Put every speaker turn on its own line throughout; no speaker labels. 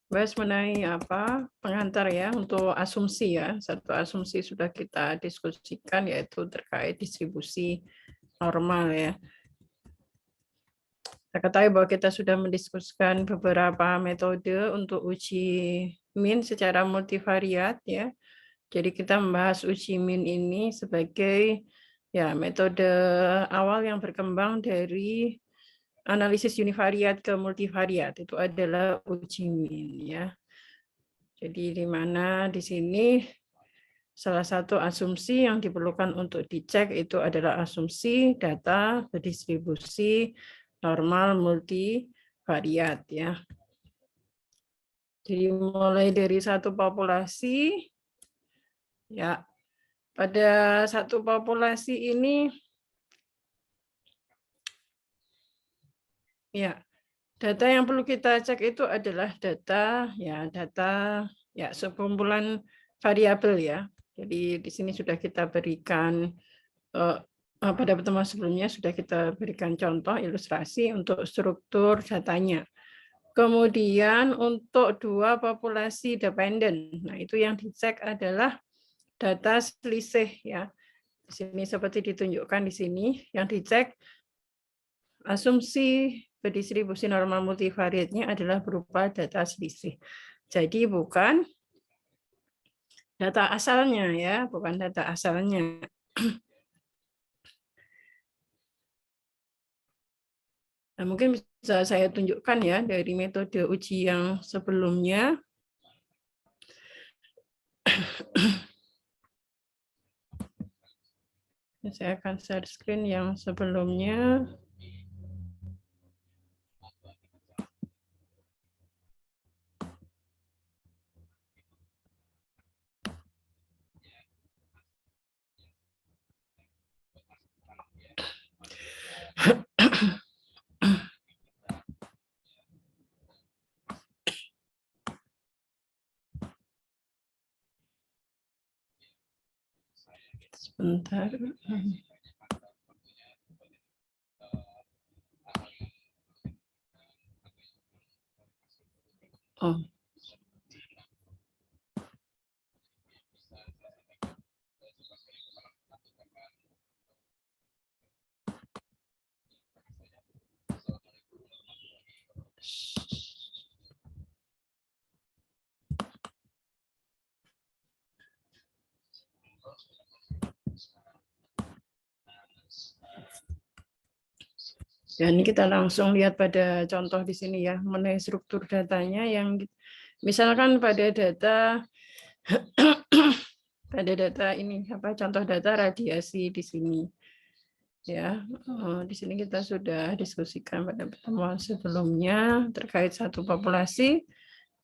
bahas mengenai apa pengantar ya untuk asumsi ya. Satu asumsi sudah kita diskusikan yaitu terkait distribusi normal ya. Kita ketahui bahwa kita sudah mendiskusikan beberapa metode untuk uji min secara multivariat ya. Jadi kita membahas uji min ini sebagai ya metode awal yang berkembang dari analisis univariat ke multivariat, itu adalah uji min ya. Jadi di mana di sini salah satu asumsi yang diperlukan untuk dicek itu adalah asumsi data berdistribusi normal multivariat ya. Jadi mulai dari satu populasi ya, pada satu populasi ini ya, data yang perlu kita cek itu adalah data ya sekumpulan variabel ya. Jadi di sini sudah kita berikan pada pertemuan sebelumnya sudah kita berikan contoh ilustrasi untuk struktur datanya. Kemudian untuk dua populasi dependen, nah itu yang dicek adalah data selisih ya. Di sini seperti ditunjukkan di sini yang dicek asumsi berdistribusi normal multivariatnya adalah berupa data selisih. Jadi bukan data asalnya ya, bukan data asalnya. Nah, mungkin bisa saya tunjukkan ya dari metode uji yang sebelumnya. Saya akan share screen yang sebelumnya. Sebentar. Oh. Ya, ini kita langsung lihat pada contoh di sini ya, mengenai struktur datanya yang misalkan pada data ini apa contoh data radiasi di sini. Ya, di sini kita sudah diskusikan pada pertemuan sebelumnya terkait satu populasi.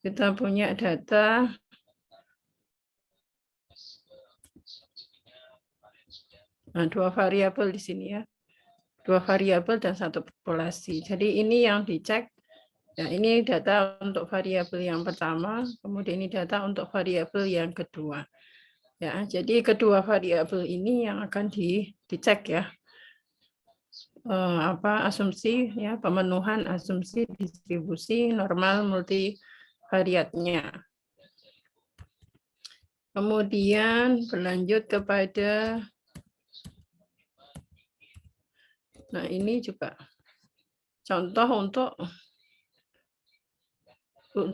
Kita punya data dua variabel di sini ya. Dua variabel dan satu populasi. Jadi ini yang dicek. Ya, ini data untuk variabel yang pertama, kemudian ini data untuk variabel yang kedua. Ya, jadi kedua variabel ini yang akan dicek ya. Asumsi ya, pemenuhan asumsi distribusi normal multivariatnya. Kemudian berlanjut kepada nah ini juga contoh untuk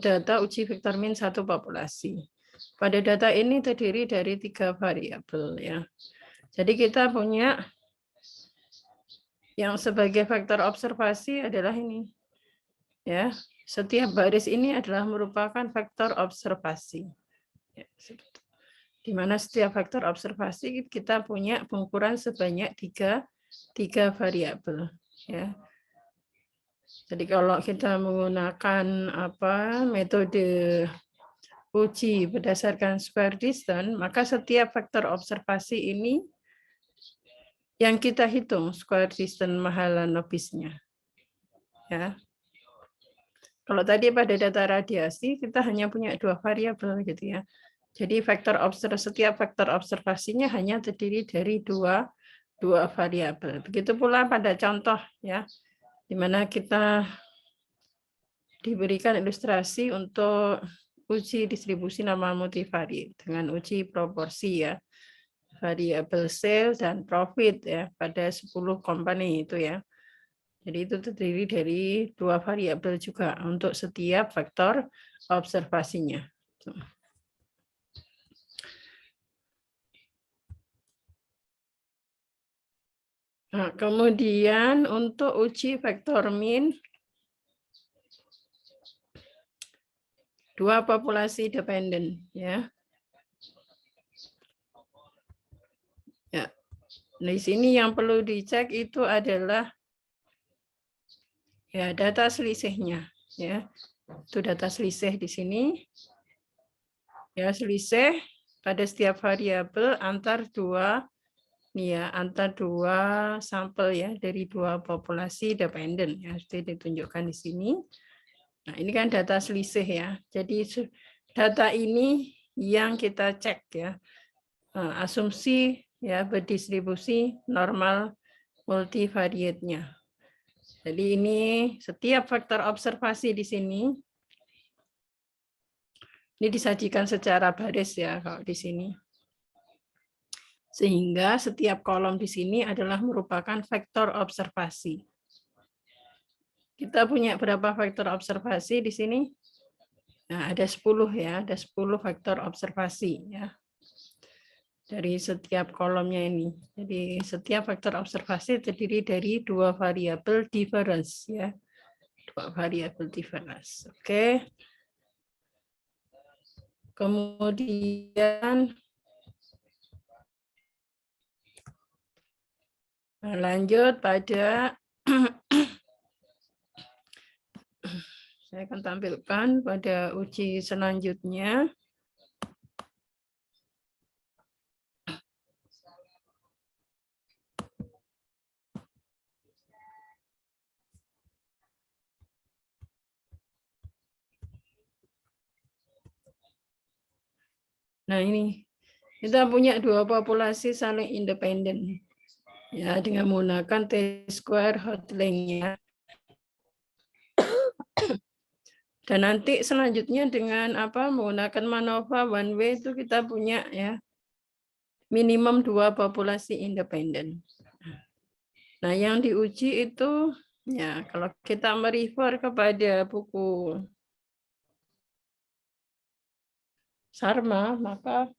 data uji vektor min satu populasi. Pada data ini terdiri dari 3 variabel ya. Jadi kita punya yang sebagai faktor observasi adalah ini. Ya, setiap baris ini adalah merupakan faktor observasi. Ya, di mana setiap faktor observasi kita punya pengukuran sebanyak tiga variabel ya. Jadi kalau kita menggunakan metode uji berdasarkan square distance, maka setiap faktor observasi ini yang kita hitung square distance Mahalanobisnya. Ya. Kalau tadi pada data radiasi kita hanya punya 2 variabel gitu ya. Jadi setiap faktor observasinya hanya terdiri dari dua variabel. Begitu pula pada contoh ya, di mana kita diberikan ilustrasi untuk uji distribusi normal multivariat dengan uji proporsi ya, variabel sales dan profit ya pada 10 company itu ya. Jadi itu terdiri dari 2 variabel juga untuk setiap faktor observasinya. Nah, kemudian untuk uji faktor min, 2 populasi dependen ya. Ya. Di sini yang perlu dicek itu adalah ya data selisihnya ya. Itu data selisih di sini. Ya, selisih pada setiap variabel antar dua sampel ya dari 2 populasi dependen ya, seperti ditunjukkan di sini. Nah, ini kan data selisih ya. Jadi data ini yang kita cek ya. Asumsi ya berdistribusi normal multivariatnya. Jadi ini setiap faktor observasi di sini ini disajikan secara baris ya kalau di sini. Sehingga setiap kolom di sini adalah merupakan vektor observasi. Kita punya berapa vektor observasi di sini? Nah, ada 10 ya, ada 10 vektor observasi ya. Dari setiap kolomnya ini. Jadi setiap vektor observasi terdiri dari 2 variabel difference ya. 2 variabel difference. Oke. Kemudian lanjut pada saya akan tampilkan pada uji selanjutnya. Nah ini, kita punya 2 populasi saling independen. Ya, dengan menggunakan T-square Hotelling-nya. Dan nanti selanjutnya dengan menggunakan MANOVA one way itu kita punya ya minimum 2 populasi independen. Nah, yang diuji itu ya kalau kita merefer kepada buku Sharma, maka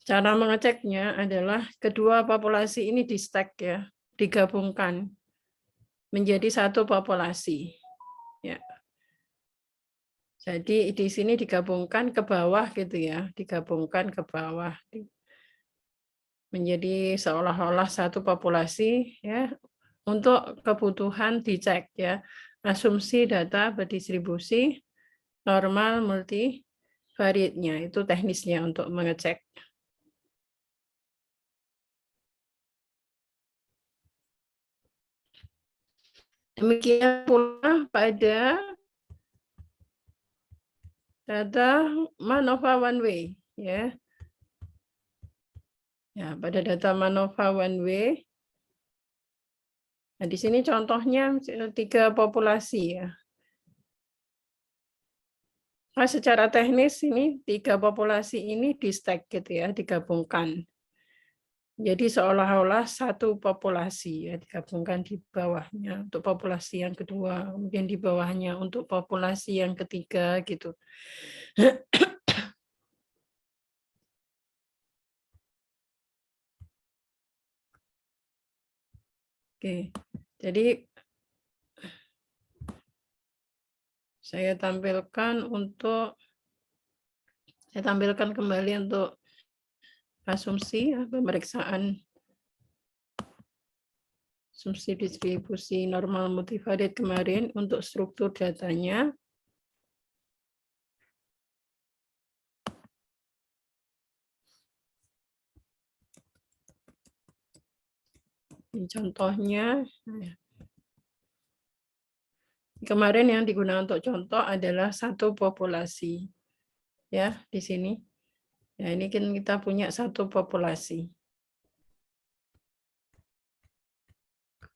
cara mengeceknya adalah kedua populasi ini di-stack ya, digabungkan menjadi satu populasi. Ya. Jadi di sini digabungkan ke bawah gitu ya, digabungkan ke bawah menjadi seolah-olah satu populasi ya untuk kebutuhan dicek ya. Asumsi data berdistribusi normal multivariatnya itu teknisnya untuk mengecek. Demikian pula pada data MANOVA one way ya. Ya, pada data MANOVA one way. Nah, di sini contohnya 3 populasi ya. Nah, secara teknis ini 3 populasi ini di-stack gitu ya, digabungkan. Jadi seolah-olah satu populasi ya digabungkan di bawahnya untuk populasi yang kedua, kemudian di bawahnya untuk populasi yang ketiga gitu. Oke, jadi saya tampilkan kembali untuk asumsi ya, pemeriksaan asumsi distribusi normal multivariate kemarin untuk struktur datanya. Ini contohnya. Kemarin yang digunakan untuk contoh adalah satu populasi. Ya, di sini. Ya, ini kan kita punya satu populasi.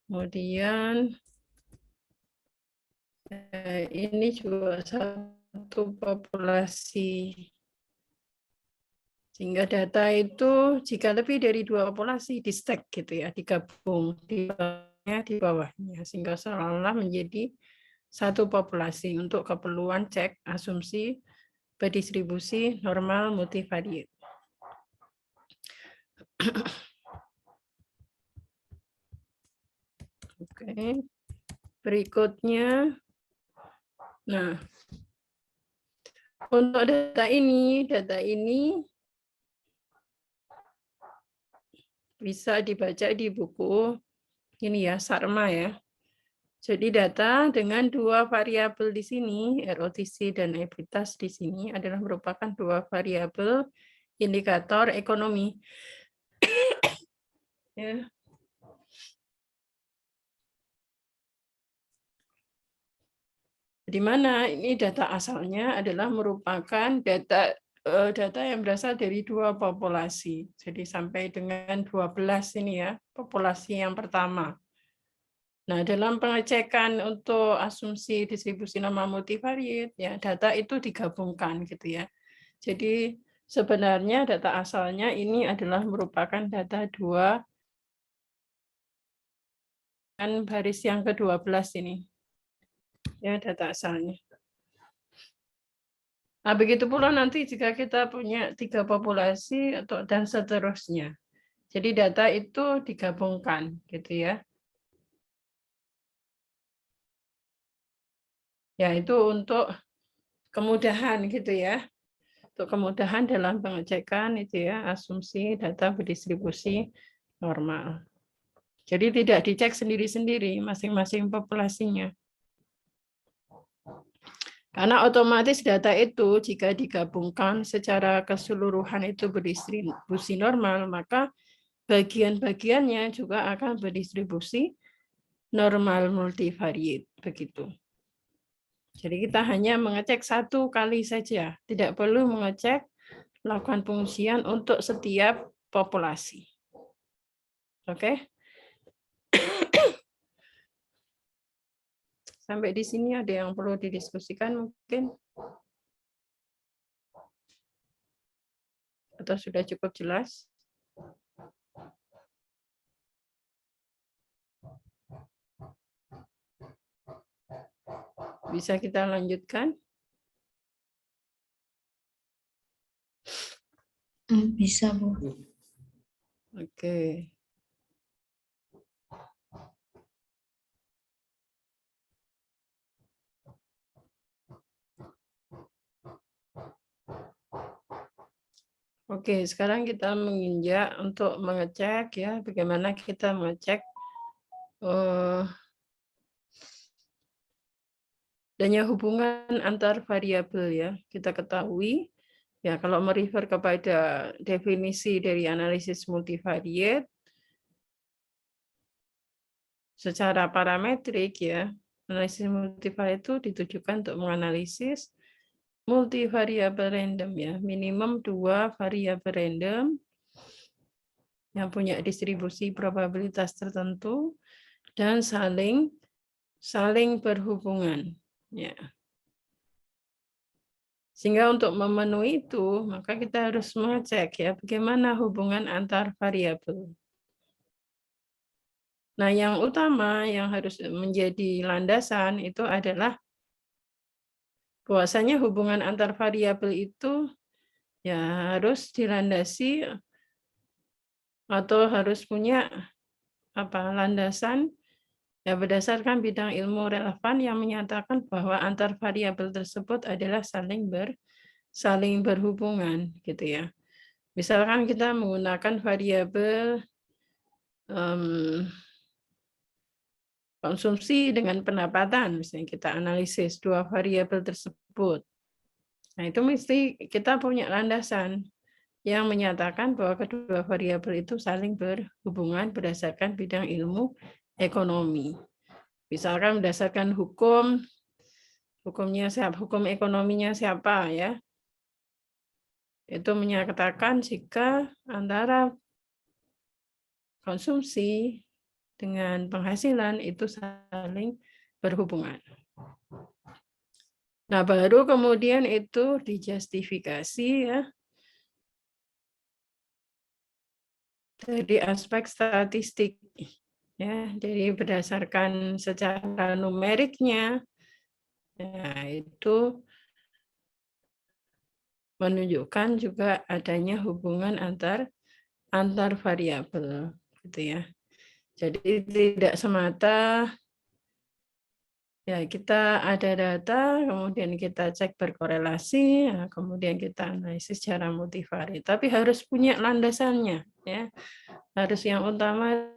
Kemudian ini juga satu populasi. Sehingga data itu jika lebih dari 2 populasi di stack gitu ya, digabung di bawahnya sehingga seolah-olah menjadi satu populasi untuk keperluan cek asumsi berdistribusi normal multivariate. Oke. Berikutnya, nah, untuk data ini bisa dibaca di buku ini ya, Sarma ya. Jadi data dengan 2 variabel di sini, ROTC dan ekuitas di sini adalah merupakan 2 variabel indikator ekonomi. Ya. Di mana ini data asalnya adalah merupakan data yang berasal dari 2 populasi. Jadi sampai dengan 12 ini ya, populasi yang pertama. Nah, dalam pengecekan untuk asumsi distribusi normal multivariate, ya data itu digabungkan gitu ya. Jadi sebenarnya data asalnya ini adalah merupakan data 2 dan baris yang ke-12 ini. Ya, data asalnya. Nah, begitu pula nanti jika kita punya 3 populasi atau dan seterusnya. Jadi data itu digabungkan gitu ya. Ya, itu untuk kemudahan gitu ya. Untuk kemudahan dalam pengecekan itu ya, asumsi data berdistribusi normal. Jadi tidak dicek sendiri-sendiri masing-masing populasinya. Karena otomatis data itu jika digabungkan secara keseluruhan itu berdistribusi normal, maka bagian-bagiannya juga akan berdistribusi normal multivariate begitu. Jadi kita hanya mengecek 1 kali saja, tidak perlu mengecek melakukan pengujian untuk setiap populasi. Oke? Sampai di sini ada yang perlu didiskusikan mungkin? Atau sudah cukup jelas? Bisa kita lanjutkan?
Bisa, Bu.
Oke. Oke, sekarang kita menginjak untuk mengecek ya, bagaimana kita mengecek adanya hubungan antar variabel ya. Kita ketahui ya kalau merefer kepada definisi dari analisis multivariate secara parametrik ya. Analisis multivariate itu ditujukan untuk menganalisis multivariabel random ya, minimum 2 variabel random yang punya distribusi probabilitas tertentu dan saling berhubungan ya. Sehingga untuk memenuhi itu, maka kita harus mengecek ya bagaimana hubungan antar variabel. Nah, yang utama yang harus menjadi landasan itu adalah bahwasanya hubungan antar variabel itu ya harus dilandasi atau harus punya landasan ya berdasarkan bidang ilmu relevan yang menyatakan bahwa antar variabel tersebut adalah saling berhubungan gitu ya. Misalkan kita menggunakan variabel konsumsi dengan pendapatan, misalnya kita analisis 2 variabel tersebut. Nah, itu mesti kita punya landasan yang menyatakan bahwa kedua variabel itu saling berhubungan berdasarkan bidang ilmu ekonomi. Misalkan berdasarkan hukumnya siapa, hukum ekonominya siapa ya. Itu menyatakan jika antara konsumsi dengan penghasilan itu saling berhubungan. Nah, baru kemudian itu dijustifikasi ya dari aspek statistik ya, jadi berdasarkan secara numeriknya ya, itu menunjukkan juga adanya hubungan antar variabel gitu ya. Jadi tidak semata ya kita ada data, kemudian kita cek berkorelasi, ya, kemudian kita analisis secara multivariat. Tapi harus punya landasannya, ya. Harus yang utama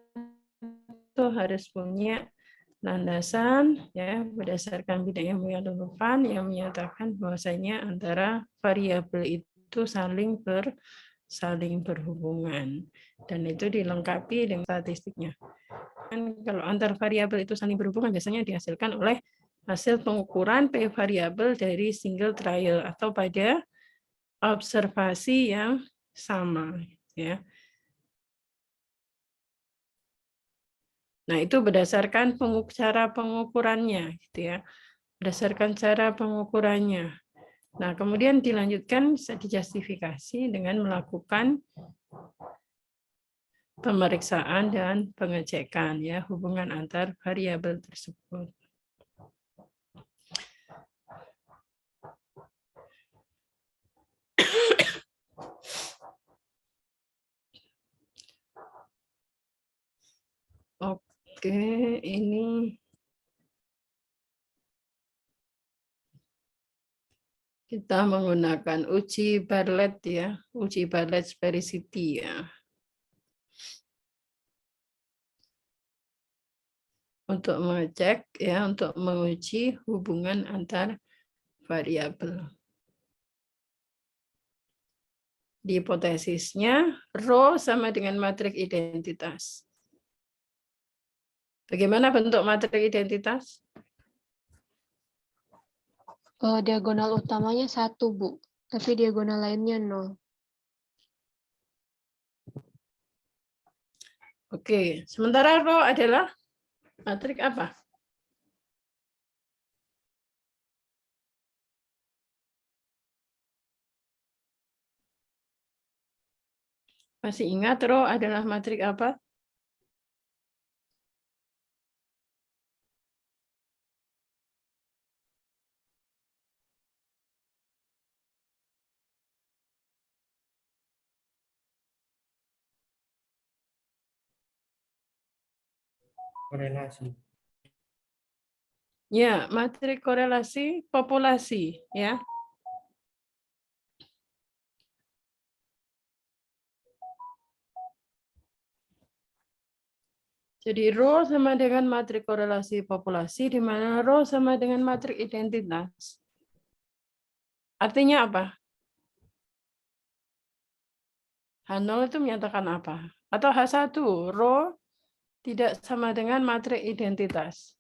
itu harus punya landasan, ya, berdasarkan bidang ilmu yang relevan yang menyatakan bahwasanya antara variabel itu saling berhubungan, dan itu dilengkapi dengan statistiknya. Kalau antar variabel itu saling berhubungan biasanya dihasilkan oleh hasil pengukuran P variabel dari single trial atau pada observasi yang sama ya. Nah, itu berdasarkan cara pengukurannya gitu ya. Berdasarkan cara pengukurannya. Nah, kemudian dilanjutkan dijustifikasi dengan melakukan pemeriksaan dan pengecekan ya hubungan antar variabel tersebut. Oke, ini kita menggunakan uji Bartlett ya, uji Bartlett sphericity ya. Untuk mengecek ya, untuk menguji hubungan antar variabel. Di hipotesisnya rho sama dengan matriks identitas. Bagaimana bentuk matriks identitas?
Diagonal utamanya 1, Bu. Tapi diagonal lainnya 0.
Oke, sementara rho adalah matriks apa? Masih ingat rho adalah matriks apa?
Korelasi.
Ya, matriks korelasi populasi ya. Jadi rho sama dengan matriks korelasi populasi, di mana rho sama dengan matriks identitas. Artinya apa? H0 itu menyatakan apa? Atau H1, rho tidak sama dengan matriks identitas.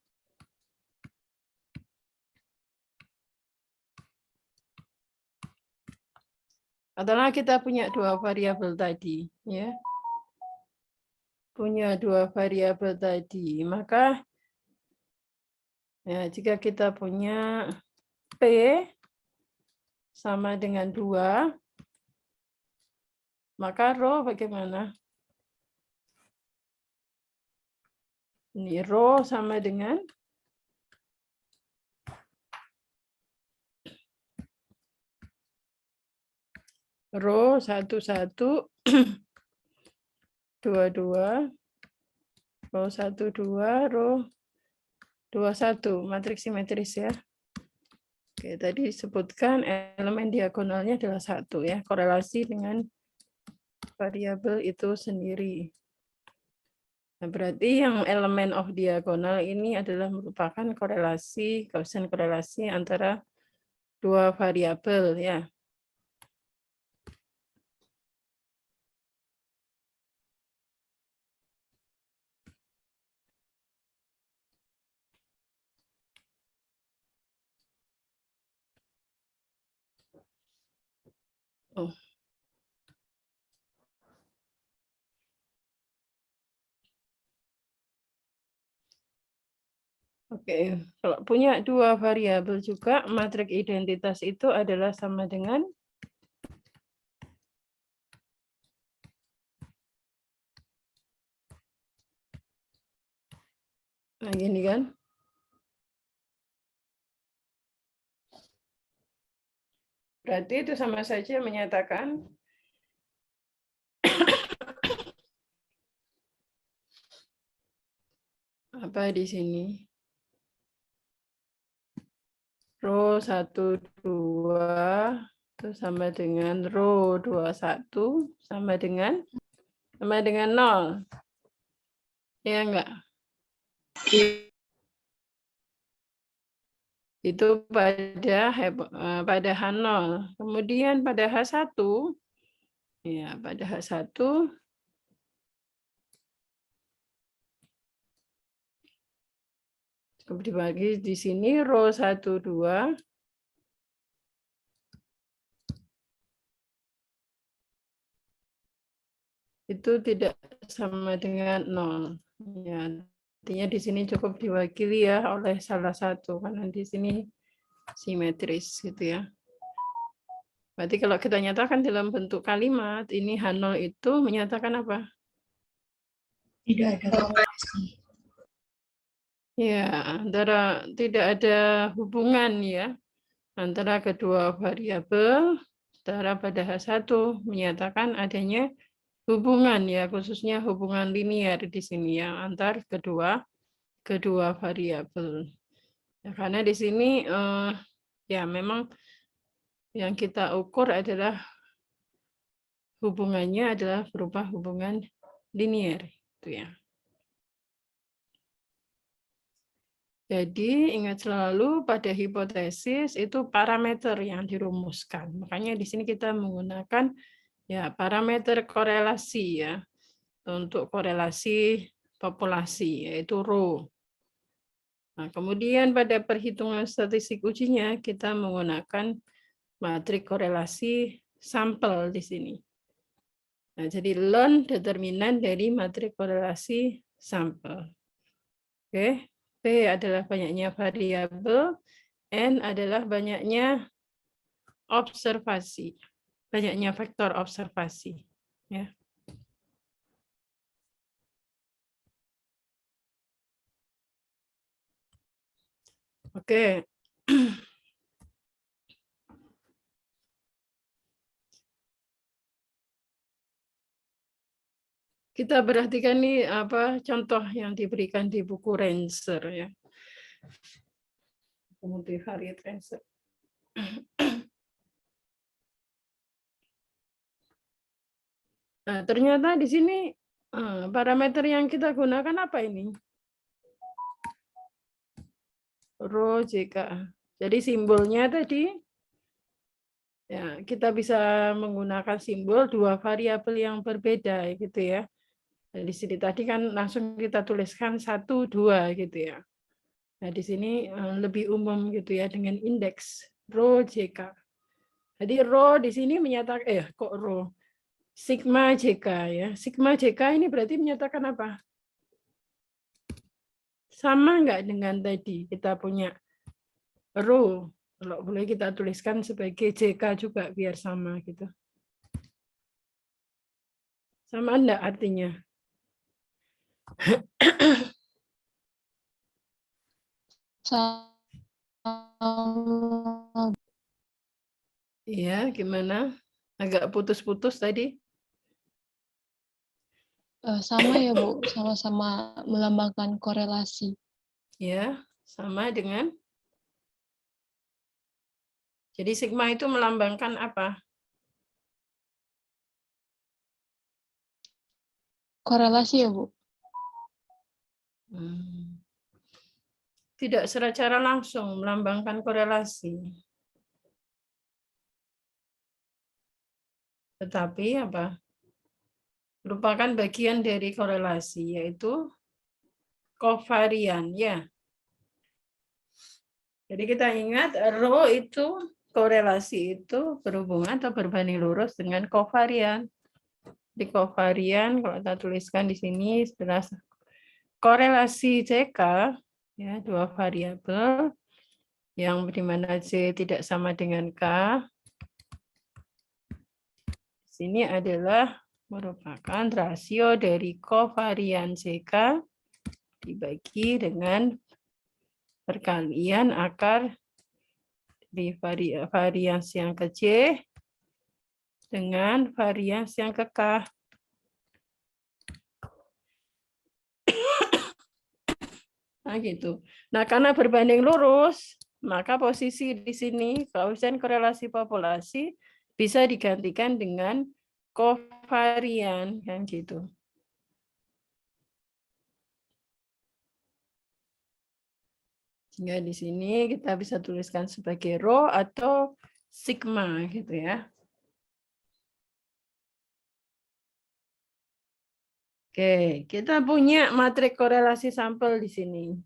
Adalah kita punya dua variabel tadi, ya. Punya dua variabel tadi, maka ya, jika kita punya P sama dengan 2, maka rho bagaimana? Ini rho sama dengan rho 1, 1, 2, 2, rho 1, 2, rho 2, 1, matriks simetris ya. Oke, tadi disebutkan elemen diagonalnya adalah 1 ya, korelasi dengan variabel itu sendiri. Nah, berarti yang elemen of diagonal ini adalah merupakan korelasi, Gaussian korelasi antara dua variabel ya. Oh. Oke, kalau punya dua variabel juga, matriks identitas itu adalah sama dengan nah gini kan. Berarti itu sama saja menyatakan apa di sini? Row 1, 2 itu sama dengan row 21 sama dengan 0. Ya enggak? Itu pada H0. Kemudian pada H1 ya, pada H1 cukup dibagi di sini row 1, 2 itu tidak sama dengan 0. Ya, artinya di sini cukup diwakili ya oleh salah satu karena di sini simetris gitu ya. Berarti kalau kita nyatakan dalam bentuk kalimat ini H0 itu menyatakan apa?
Tidak ada korelasi.
Ya, antara tidak ada hubungan ya antara kedua variabel. Secara pada H1 menyatakan adanya hubungan ya, khususnya hubungan linear di sini ya antar kedua variabel. Ya, karena di sini ya memang yang kita ukur adalah hubungannya adalah berupa hubungan linear itu ya. Jadi ingat selalu pada hipotesis itu parameter yang dirumuskan. Makanya di sini kita menggunakan ya parameter korelasi ya untuk korelasi populasi yaitu rho. Nah, kemudian pada perhitungan statistik ujinya kita menggunakan matriks korelasi sampel di sini. Nah, jadi learn determinan dari matriks korelasi sampel. Oke. P adalah banyaknya variabel, N adalah banyaknya observasi, banyaknya vektor observasi. Ya. Oke. Kita perhatikan nih apa contoh yang diberikan di buku Ranser ya. Multivariate Ranser. Nah, ternyata di sini parameter yang kita gunakan apa ini? Rho JK. Jadi simbolnya tadi ya kita bisa menggunakan simbol dua variabel yang berbeda gitu ya. Nah, di sini tadi kan langsung kita tuliskan 1, 2 gitu ya. Nah, di sini lebih umum gitu ya dengan indeks rho JK. Jadi rho di sini menyatakan kok rho sigma JK ya. Sigma JK ini berarti menyatakan apa? Sama enggak dengan tadi kita punya rho. Kalau boleh kita tuliskan sebagai JK juga biar sama gitu. Sama enggak artinya? Iya, gimana? Agak putus-putus tadi.
Sama ya Bu, sama-sama melambangkan korelasi.
Ya, sama dengan. Jadi sigma itu melambangkan apa?
Korelasi ya Bu?
Tidak secara langsung melambangkan korelasi. Tetapi apa? Merupakan bagian dari korelasi, yaitu kovarian ya. Jadi kita ingat rho itu korelasi itu berhubungan atau berbanding lurus dengan kovarian. Di kovarian, kalau kita tuliskan di sini, setelah korelasi CK, ya, dua variabel, yang dimana C tidak sama dengan K, sini adalah merupakan rasio dari kovarian CK dibagi dengan perkalian akar di varians yang ke C dengan varians yang ke K. Nah, gitu. Nah, karena berbanding lurus, maka posisi di sini koefisien korelasi populasi bisa digantikan dengan kovarian, kan gitu. Sehingga di sini kita bisa tuliskan sebagai rho atau sigma gitu ya. Oke, kita punya matrik korelasi sampel di sini.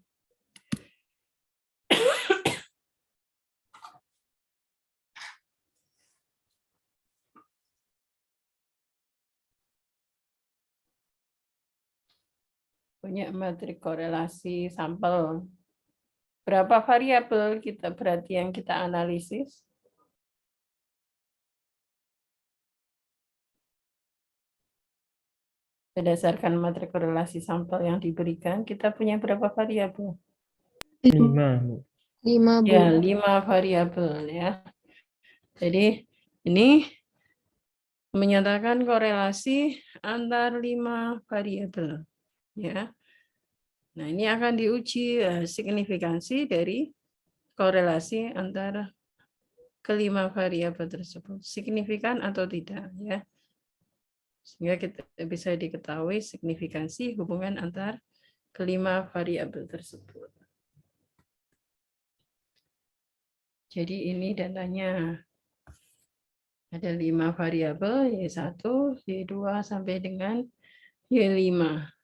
Punya matrik korelasi sampel. Berapa variabel kita berarti yang kita analisis? Berdasarkan matrik korelasi sampel yang diberikan, kita punya berapa variabel?
5, Bu.
Ya, 5 variabel ya. Jadi ini menyatakan korelasi antar 5 variabel ya. Nah, ini akan diuji signifikansi dari korelasi antara kelima variabel tersebut, signifikan atau tidak ya. Sehingga kita bisa diketahui signifikansi hubungan antar kelima variabel tersebut. Jadi ini datanya. Ada 5 variabel, Y1, Y2 sampai dengan Y5.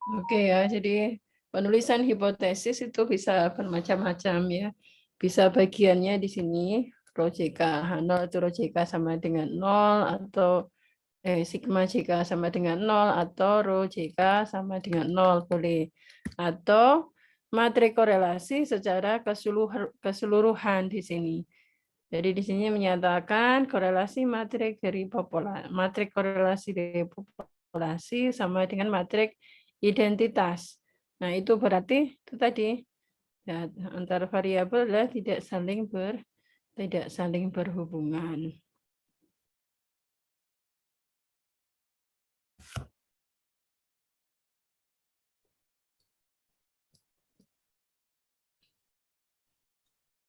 Oke ya, jadi penulisan hipotesis itu bisa bermacam-macam ya. Bisa bagiannya di sini, rho JK H0 itu rho JK sama dengan 0, atau sigma JK sama dengan 0, atau rho JK sama dengan 0 boleh. Atau matrik korelasi secara keseluruhan di sini. Jadi di sini menyatakan korelasi matrik korelasi dari populasi sama dengan matrik identitas. Nah, itu berarti itu tadi ya, antar variabel adalah tidak saling berhubungan.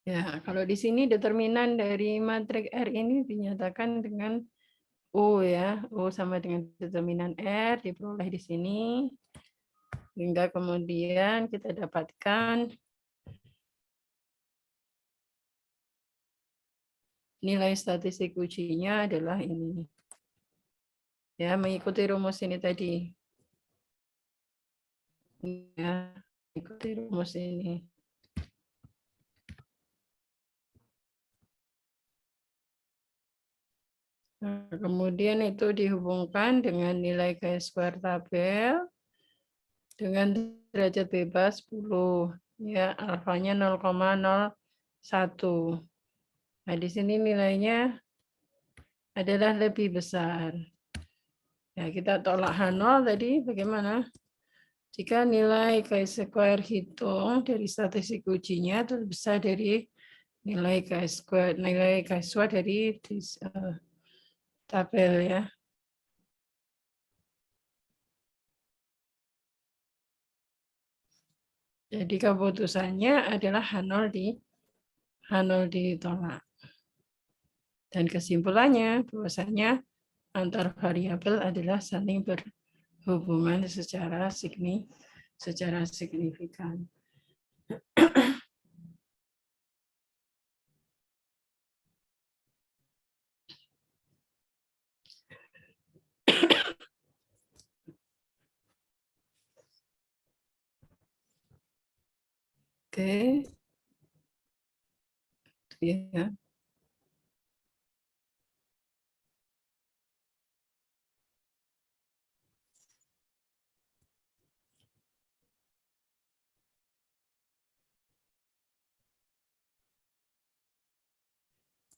Ya, kalau di sini determinan dari matrik R ini dinyatakan dengan U ya, U sama dengan determinan R diperoleh di sini. Hingga kemudian kita dapatkan nilai statistik ujinya adalah ini. Ya, mengikuti rumus ini tadi. Ya, mengikuti rumus ini. Nah, kemudian itu dihubungkan dengan nilai chi-square tabel dengan derajat bebas 10. Ya, alfanya 0,01. Nah, di sini nilainya adalah lebih besar. Ya, kita tolak H0 tadi bagaimana? Jika nilai chi-square hitung dari statistik ujinya itu besar dari nilai chi-square dari tabel ya. Jadi keputusannya adalah H0 ditolak. Dan kesimpulannya bahwasanya antar variabel adalah saling berhubungan secara signifikan. secara signifikan. Oke. Ya.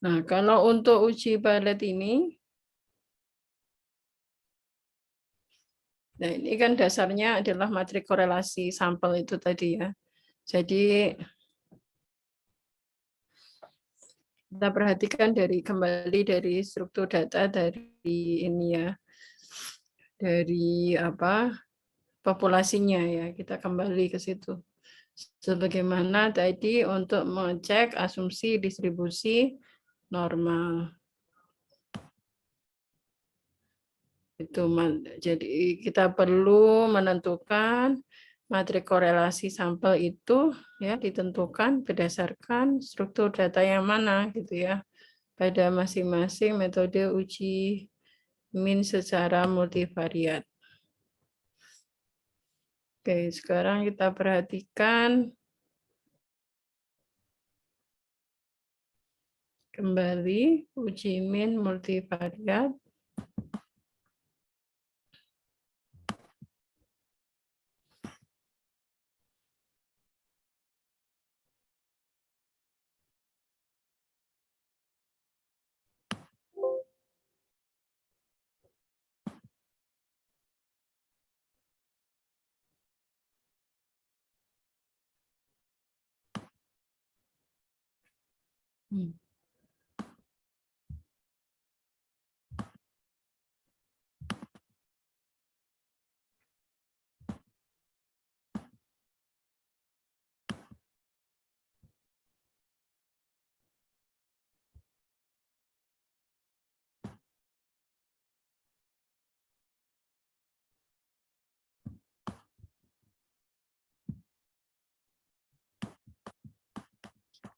Nah, kalau untuk uji Bartlett ini, nah ini kan dasarnya adalah matrik korelasi sampel itu tadi ya. Jadi kita perhatikan kembali dari struktur data dari ini ya, dari populasinya ya. Kita kembali ke situ. Sebagaimana tadi untuk mengecek asumsi distribusi normal. Jadi kita perlu menentukan matrik korelasi sampel itu ya ditentukan berdasarkan struktur data yang mana gitu ya pada masing-masing metode uji min secara multivariat. Oke, sekarang kita perhatikan kembali uji min multivariat.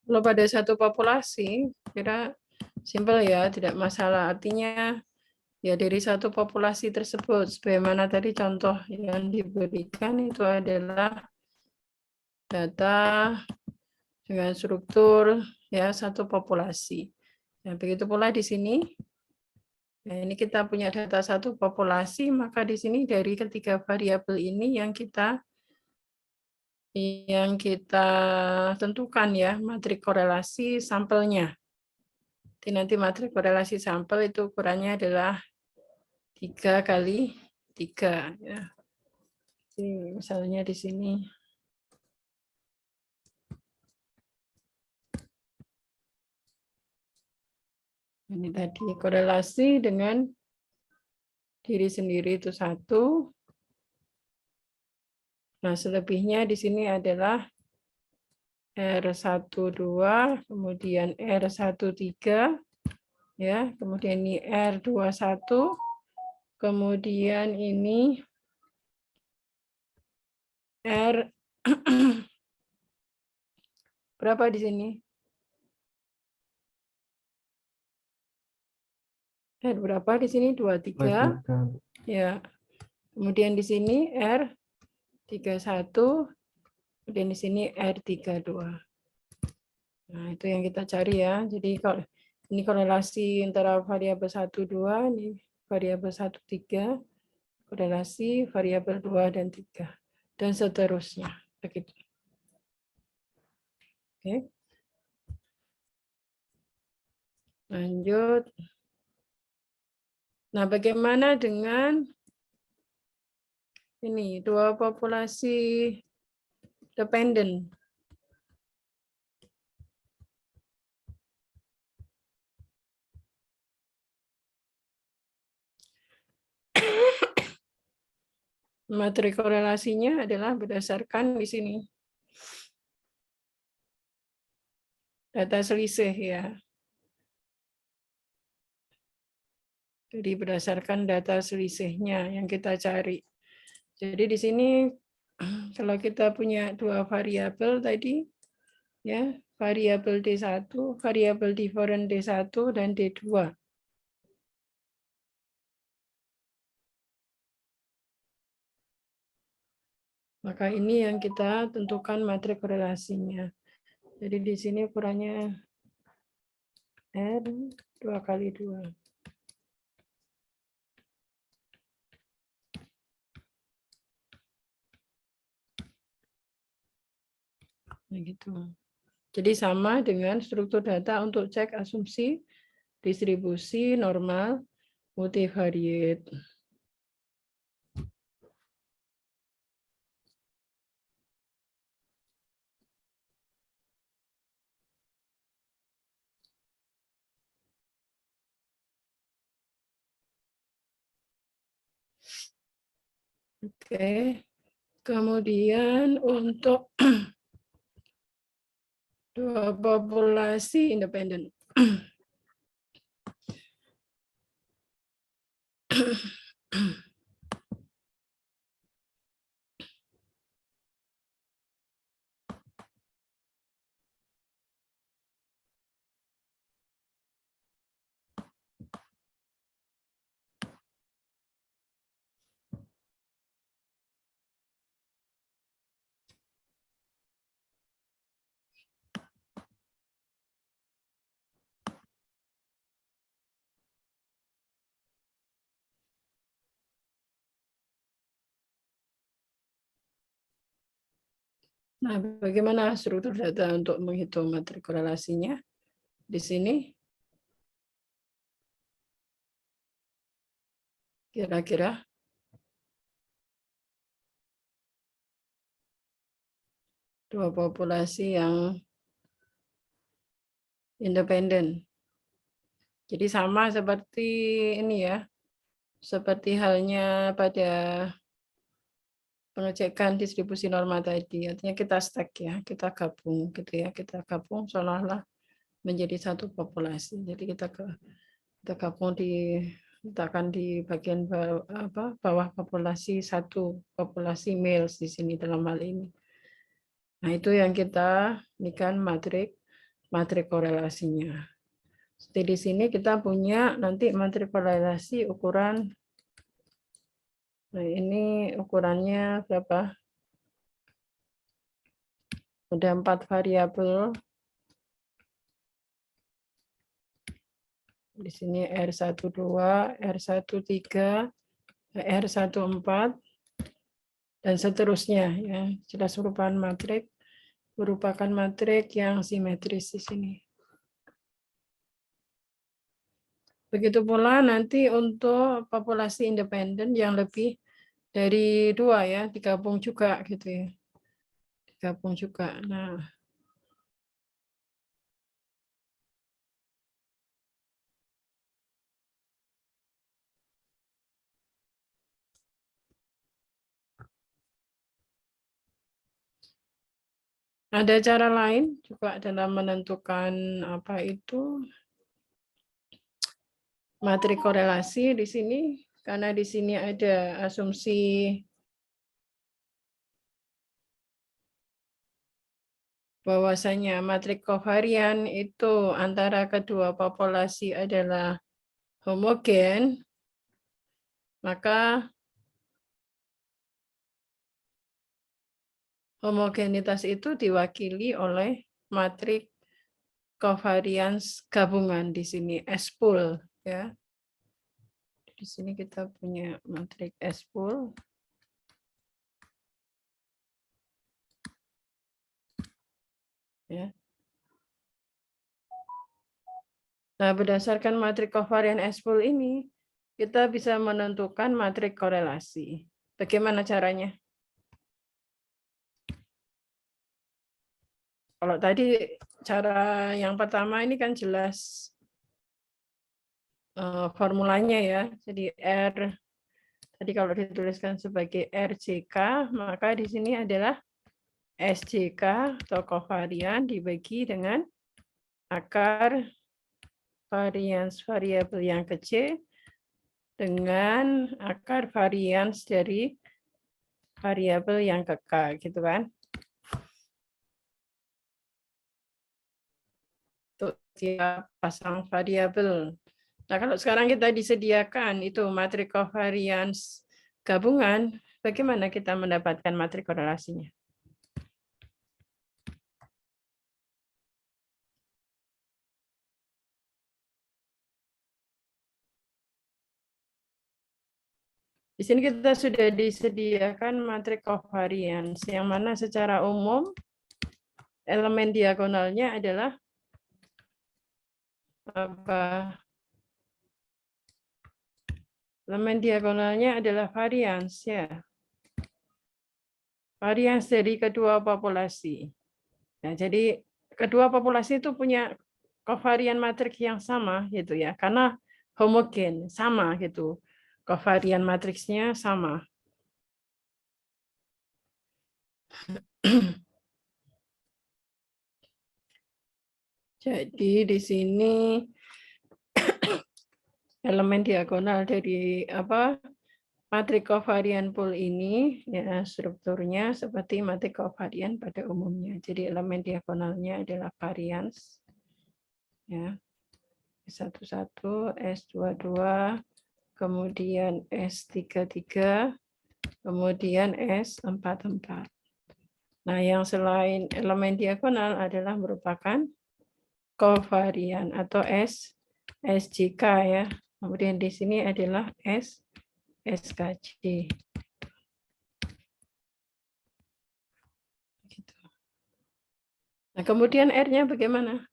Kalau pada satu populasi, kira simpel ya, tidak masalah. Artinya ya dari satu populasi tersebut, sebagaimana tadi contoh yang diberikan itu adalah data dengan struktur ya satu populasi. Nah, begitu pula di sini. Nah, ini kita punya data satu populasi, maka di sini dari ketiga variabel ini yang kita tentukan ya matrik korelasi sampelnya. Jadi nanti matrik korelasi sampel itu ukurannya adalah 3 kali 3 ya. Jadi misalnya di sini ini tadi korelasi dengan diri sendiri itu 1. Nah, selebihnya di sini adalah R12, kemudian R13, ya, kemudian ini R21, kemudian ini R berapa di sini? R berapa di sini? 23. Ya. Kemudian di sini R31, kemudian di sini R32. Nah, itu yang kita cari ya. Jadi kalau ini korelasi antara variabel 1, 2, ini variabel 1, 3, korelasi variabel 2 dan 3, dan seterusnya. Begitu. Oke. Lanjut. Nah, bagaimana dengan ini dua populasi dependen? Matrik korelasinya adalah berdasarkan di sini data selisih ya. Jadi berdasarkan data selisihnya yang kita cari. Jadi di sini Kalau kita punya dua variabel tadi, ya, variabel D1, variabel different D1 dan D2. Maka ini yang kita tentukan matrik korelasinya. Jadi di sini ukurannya R 2 kali 2. Nah, gitu. Jadi sama dengan struktur data untuk cek asumsi, distribusi, normal, multivariate. Oke, kemudian untuk dua populasi independen. Nah, bagaimana struktur data untuk menghitung matrik korelasinya? Di sini, kira-kira dua populasi yang independen. Jadi sama seperti ini ya, seperti halnya pada pengecekan distribusi norma tadi. Artinya kita stack ya, kita gabung gitu ya, kita gabung seolah-olah menjadi satu populasi. Jadi kita gabung letakkan di bagian bawah populasi satu, populasi males di sini dalam hal ini. Nah, itu yang kita berikan matrik korelasinya. Seperti di sini kita punya nanti matrik korelasi ukuran. Nah, ini ukurannya berapa? Ada 4 variabel. Di sini R12, R13, R14, dan seterusnya ya. Jelas merupakan matrik yang simetris di sini. Begitu pula nanti untuk populasi independen yang lebih dari 2 ya, digabung juga gitu ya. Digabung juga. Nah, ada cara lain juga dalam menentukan apa itu matrik korelasi di sini, karena di sini ada asumsi bahwasanya matrik kovarian itu antara kedua populasi adalah homogen, maka homogenitas itu diwakili oleh matrik covariance gabungan di sini S-pool ya. Di sini kita punya matrik S-pool. Ya. Nah, berdasarkan matrik kovarian S-pool ini, kita bisa menentukan matrik korelasi. Bagaimana caranya? Kalau tadi cara yang pertama ini kan jelas formulanya ya. Jadi R tadi kalau dituliskan sebagai RJK, maka di sini adalah SJK atau kovarian dibagi dengan akar varians variabel yang kecil dengan akar varians dari variabel yang kekal, gitu kan? Untuk tiap pasang variabel. Nah, kalau sekarang kita disediakan itu matrik covariance gabungan, bagaimana kita mendapatkan matrik korelasinya? Di sini kita sudah disediakan matrik covariance, yang mana secara umum elemen diagonalnya adalah apa? Elemen diagonalnya adalah varians, ya. Varians dari kedua populasi. Nah, jadi kedua populasi itu punya kovarian matrik yang sama, gitu ya, karena homogen, sama gitu. Kovarian matriksnya sama. Jadi di sini elemen diagonal dari matrik kovarian pool ini ya strukturnya seperti matrik kovarian pada umumnya. Jadi elemen diagonalnya adalah varians ya. S11, S22, kemudian S33, kemudian S44. Nah, yang selain elemen diagonal adalah merupakan kovarian atau SJK ya. Kemudian di sini adalah SKJ. Gitu. Nah, kemudian R-nya bagaimana?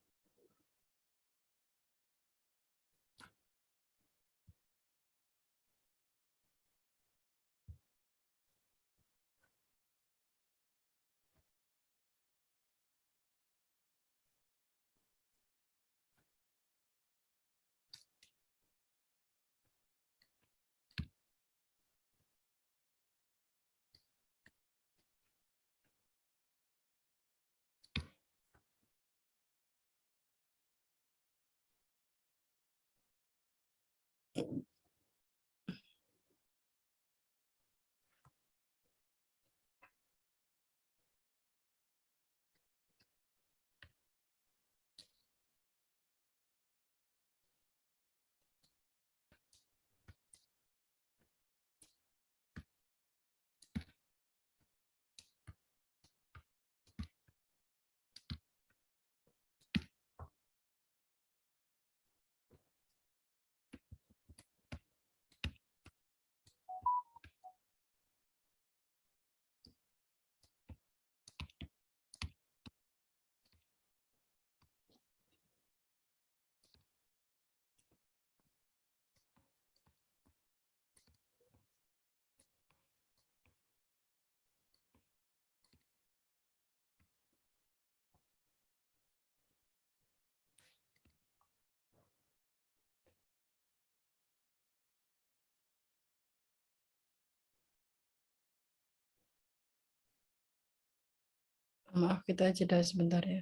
Maaf, kita jeda sebentar ya.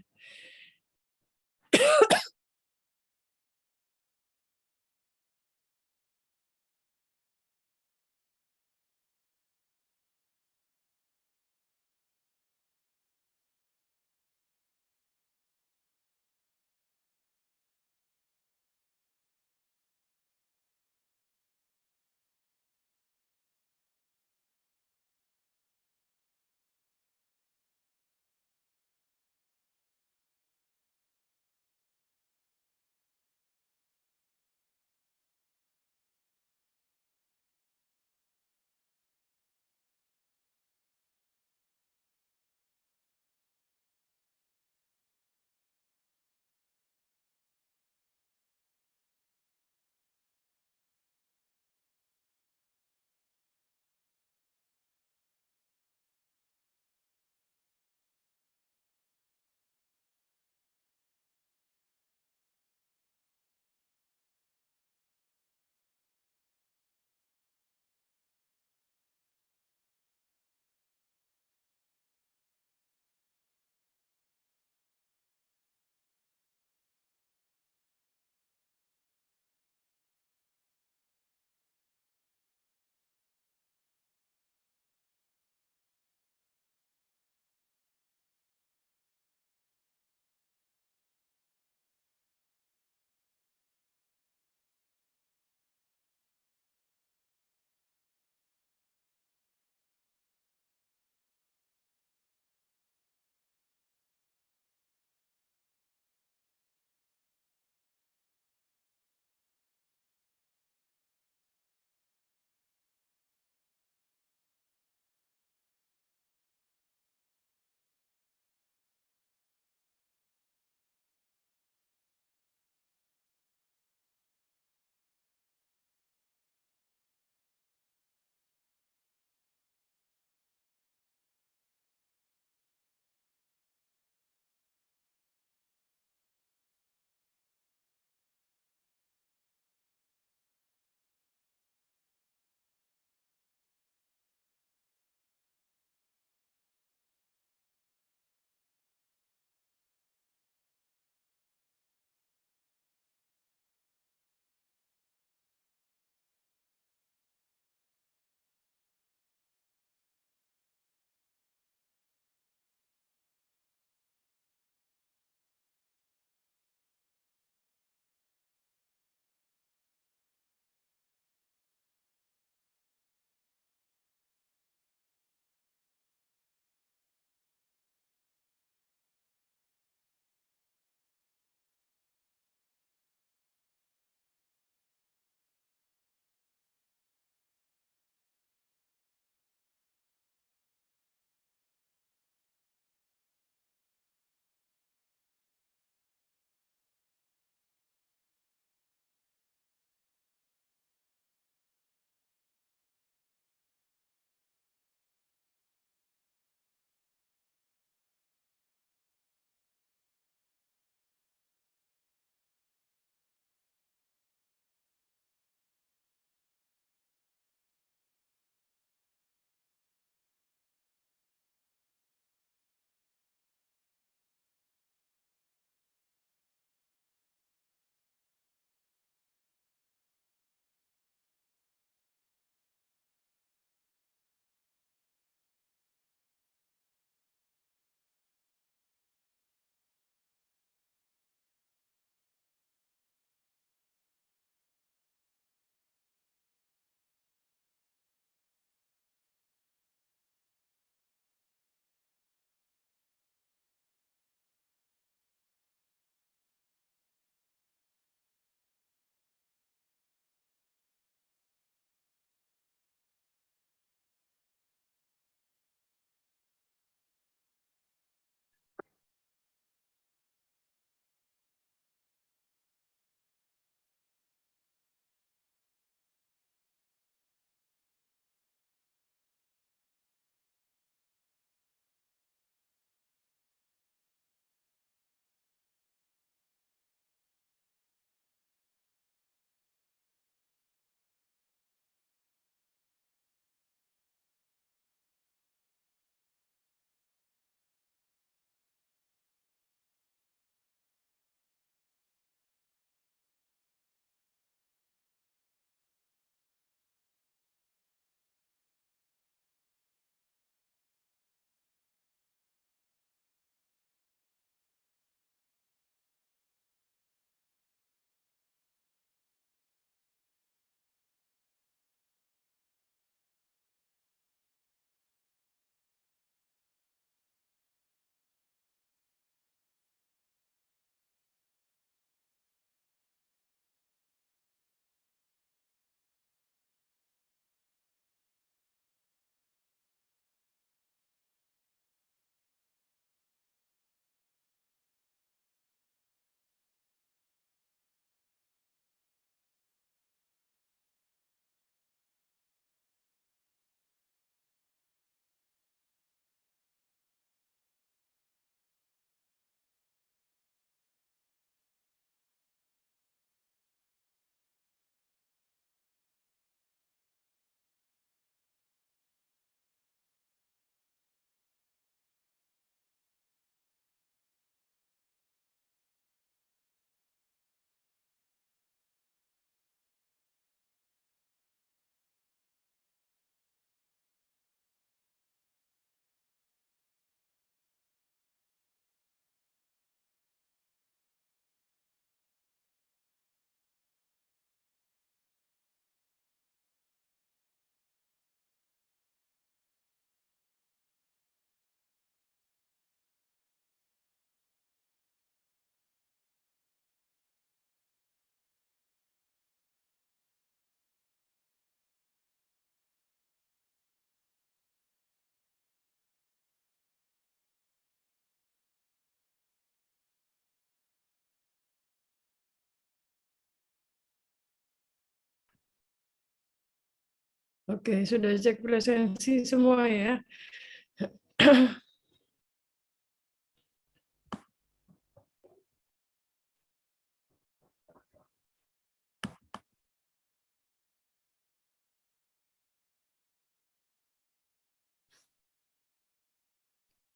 Oke, sudah cek presensi semua ya.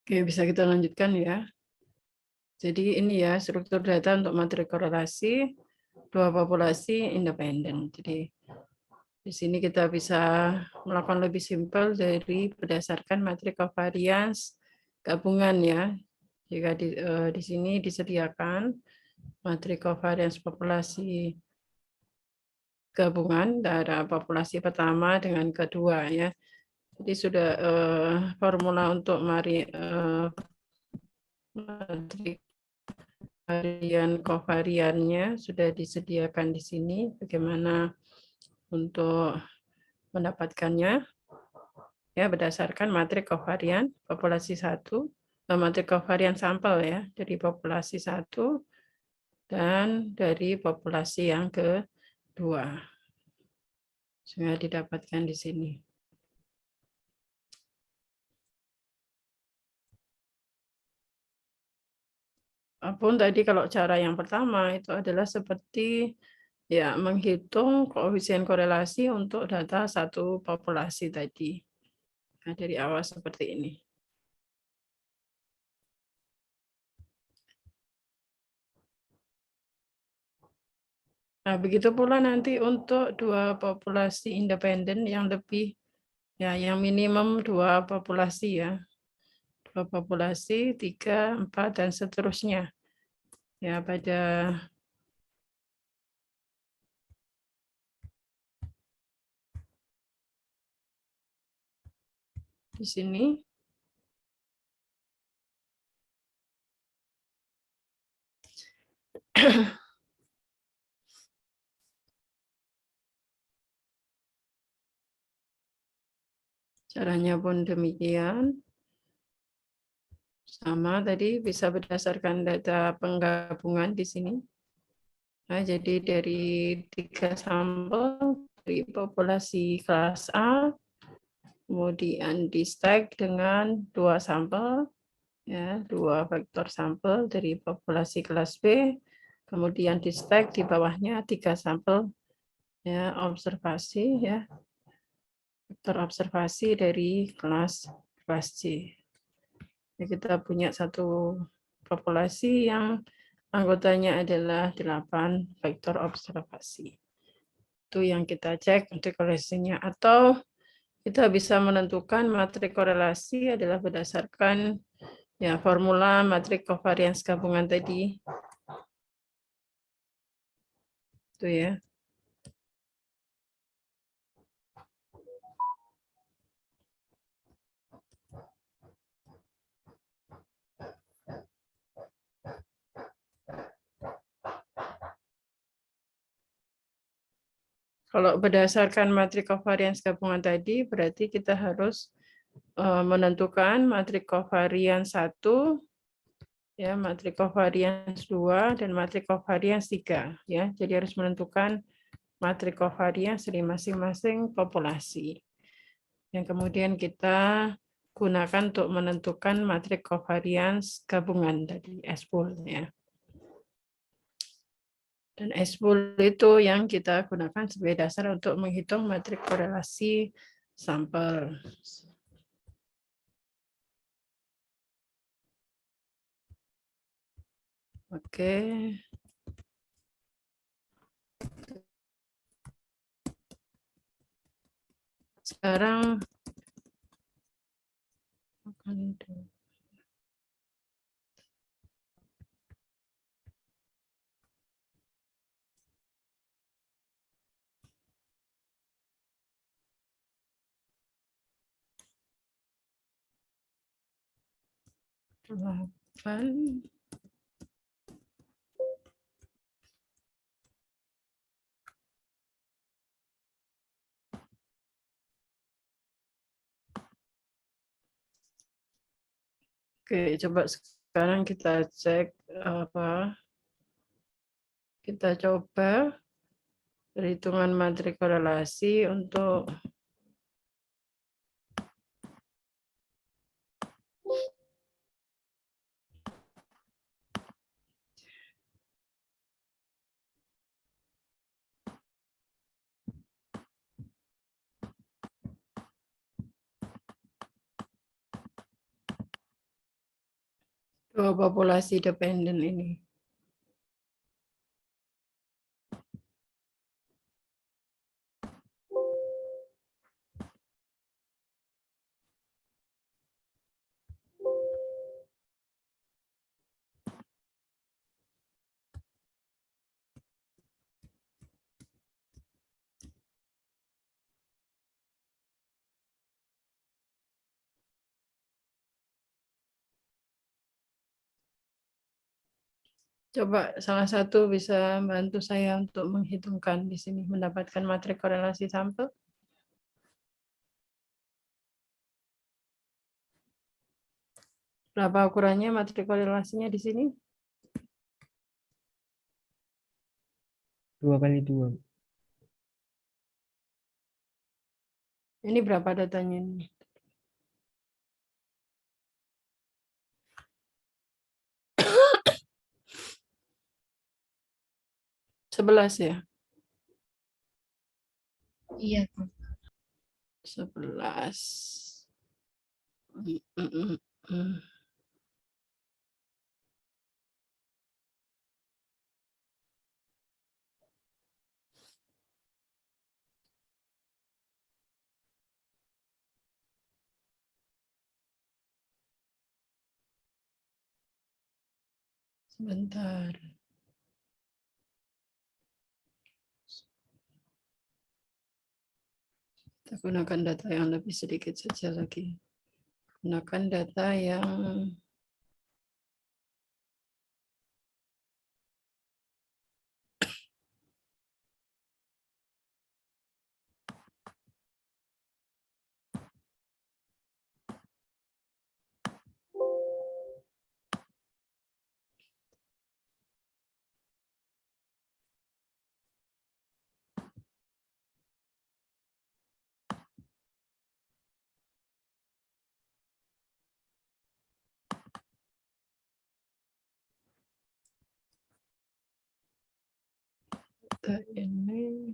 Oke, bisa kita lanjutkan ya. Jadi ini ya struktur data untuk materi korelasi dua populasi independen. Jadi di sini kita bisa melakukan lebih simpel dari berdasarkan materi covariance gabungan ya. Jika di sini disediakan materi covariance populasi gabungan antara populasi pertama dengan kedua ya. Jadi sudah formula untuk materi kovariannya sudah disediakan di sini. Bagaimana untuk mendapatkannya? Ya, berdasarkan materi kovarian populasi 1, materi kovarian sampel ya dari populasi 1 dan dari populasi yang kedua. Sehingga didapatkan di sini. Apapun tadi kalau cara yang pertama itu adalah seperti ya menghitung koefisien korelasi untuk data satu populasi tadi. Nah, dari awal seperti ini. Nah, begitu pula nanti untuk dua populasi independen yang lebih ya yang minimum dua populasi ya. Dua populasi, 3, 4 dan seterusnya. Ya, pada di sini caranya pun demikian. Sama tadi bisa berdasarkan data penggabungan di sini. Nah, jadi dari 3 sampel dari populasi kelas A, kemudian di stack dengan 2 sampel, ya 2 vektor sampel dari populasi kelas B, kemudian di stack di bawahnya 3 sampel, ya observasi, ya vektor observasi dari kelas C. Kita punya satu populasi yang anggotanya adalah 8 vektor observasi. Itu yang kita cek untuk korelasinya. Atau kita bisa menentukan materi korelasi adalah berdasarkan ya formula materi covariance gabungan tadi. Itu ya. Kalau berdasarkan materi covariance gabungan tadi, berarti kita harus menentukan materi covariance 1, ya, materi covariance 2, dan materi covariance 3. Ya. Jadi harus menentukan materi covariance dari masing-masing populasi. Yang kemudian kita gunakan untuk menentukan materi covariance gabungan tadi, S-pool. Ya. Dan S-pool itu yang kita gunakan sebagai dasar untuk menghitung materi korelasi sampel. Oke. Sekarang akan Oke, coba sekarang kita cek apa? Kita coba perhitungan materi korelasi untuk Dua populasi dependen ini. Coba salah satu bisa bantu saya untuk menghitungkan di sini, mendapatkan matrik korelasi sampel. Berapa ukurannya matrik korelasinya di sini?
2 kali 2.
Ini berapa datanya ini? Sebelas ya?
Iya, Pak.
11. Sebentar. Kita gunakan data yang lebih sedikit saja lagi. Gunakan data yang data ini.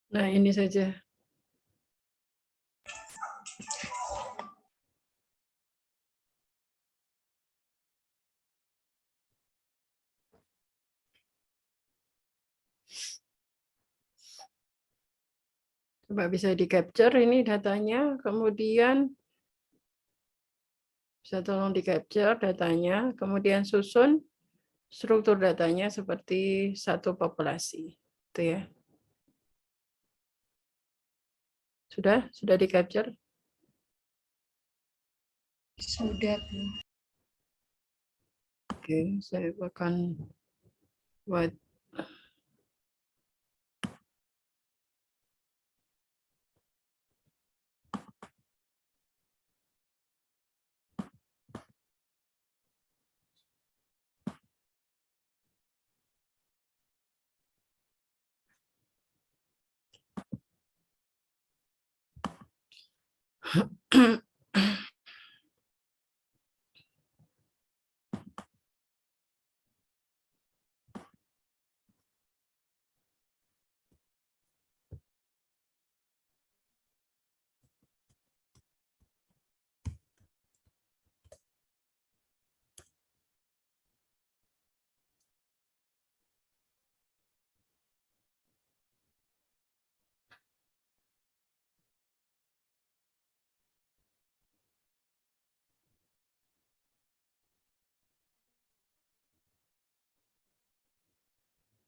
Nah, ini saja. Coba bisa di-capture ini datanya, kemudian bisa tolong di-capture datanya, kemudian susun struktur datanya seperti satu populasi. Itu ya. Sudah di-capture?
Sudah, Bu.
Oke, saya akan buat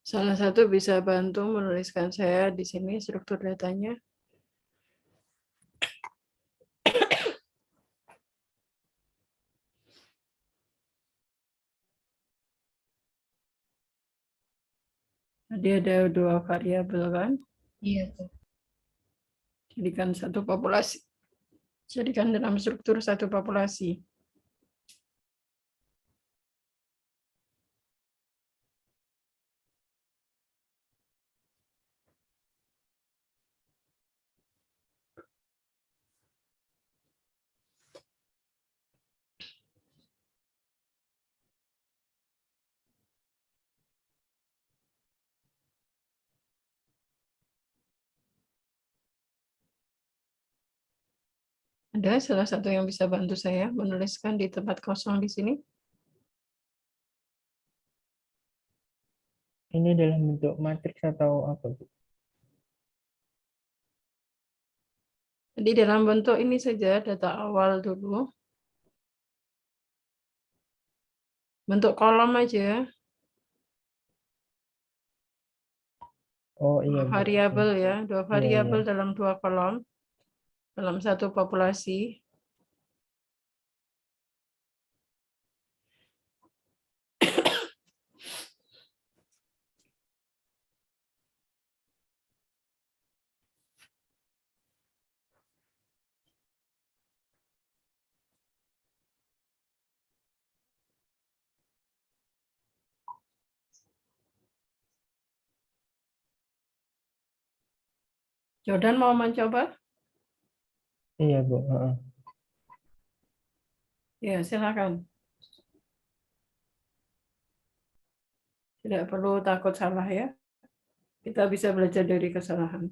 salah satu bisa bantu menuliskan saya di sini struktur datanya. Jadi ada 2 variabel kan?
Iya, Bu.
Jadikan satu populasi. Jadikan dalam struktur satu populasi. Ada salah satu yang bisa bantu saya menuliskan di tempat kosong di sini?
Ini dalam bentuk matriks atau apa, Bu?
Jadi dalam bentuk ini saja, data awal dulu. Bentuk kolom aja,
Oh iya,
2
Bu.
variabel ya, 2
Iya,
variabel
iya.
dalam 2 kolom, dalam satu populasi. Jordan mau mencoba?
Iya, Bu. Heeh.
Ya, silakan. Tidak perlu takut salah ya. Kita bisa belajar dari kesalahan.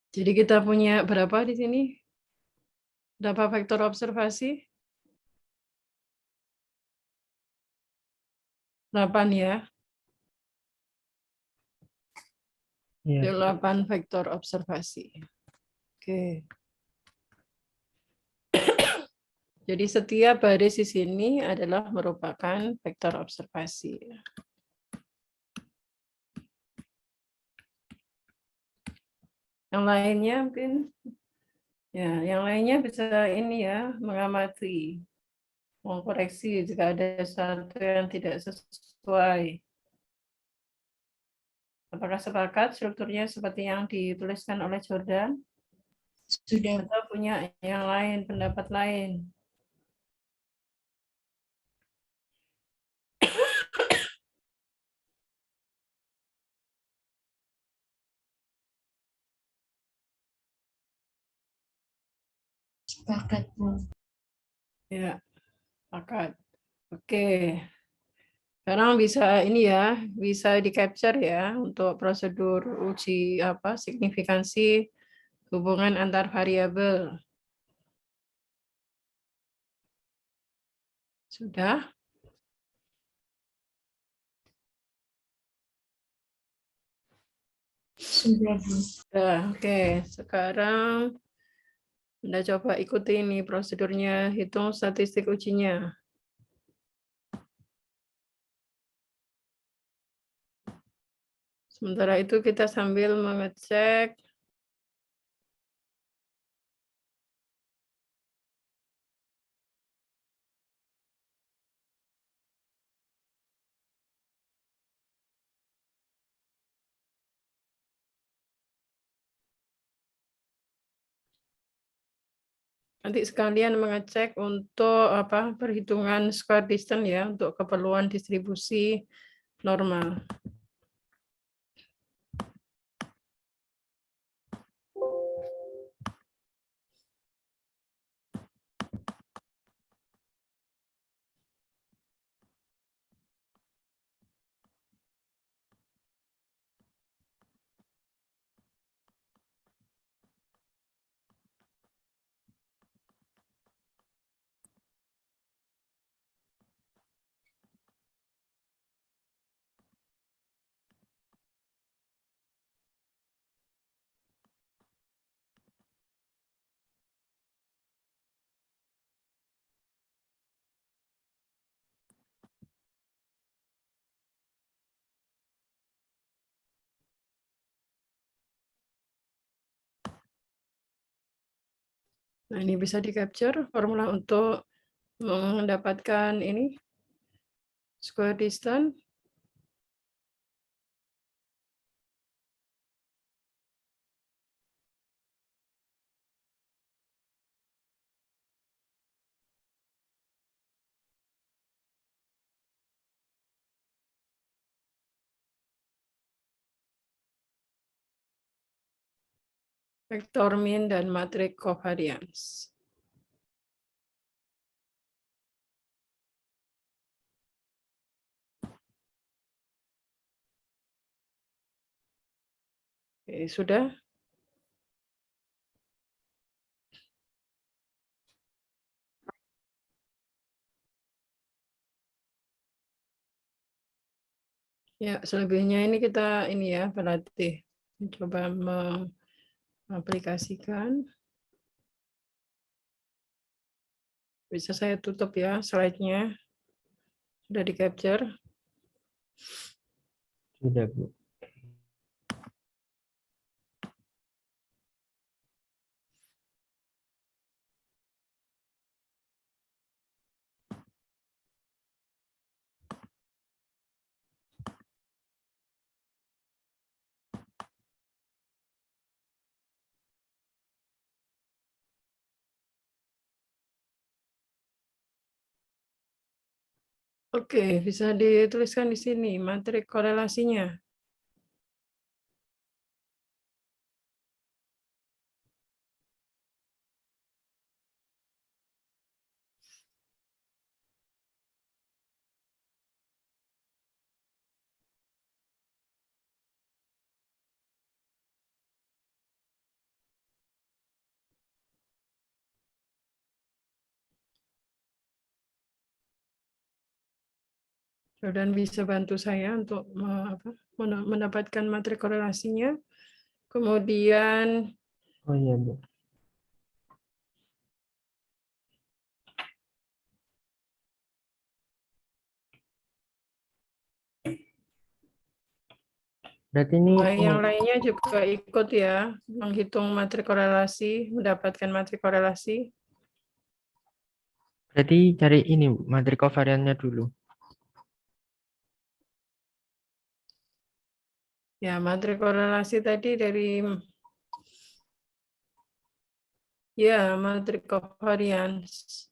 Jadi kita punya berapa di sini? Berapa vektor observasi? 8 ya.
Iya, Bu.
8 vektor observasi. Oke. Jadi setiap baris di sini adalah merupakan vektor observasi. Yang lainnya mungkin ya, yang lainnya bisa ini ya, mengamati, mengkoreksi jika ada sesuatu yang tidak sesuai. Apakah sepakat strukturnya seperti yang dituliskan oleh Jordan?
Sudah, Bu.
Atau punya yang lain, pendapat lain?
Sepakat, Bu.
Ya, sepakat. Oke. Sekarang bisa ini ya, bisa di-capture ya untuk prosedur uji signifikansi hubungan antar variabel. Sudah?
Sudah, Bu.
Sudah. Oke. Sekarang Anda coba ikuti ini prosedurnya, hitung statistik ujinya. Sementara itu kita sambil mengecek nanti sekalian mengecek untuk perhitungan square distance ya untuk keperluan distribusi normal. Nah, ini bisa di-capture formula untuk mendapatkan ini square distance. Vektor mean dan matrik covariance. Oke, sudah? Ya, selebihnya ini kita berlatih mencoba mengaplikasikan. Bisa saya tutup ya slide-nya. Sudah di-capture.
Sudah, Bu.
Oke, bisa dituliskan di sini matrik korelasinya. Dan bisa bantu saya untuk mendapatkan matrik korelasinya. Kemudian
Oh iya, Bu. Berarti ini
yang lainnya juga ikut ya, menghitung matrik korelasi, mendapatkan matrik korelasi.
berarti cari ini, Bu, matrik kovariannya dulu.
Ya, matrik korelasi tadi dari matrik covariance.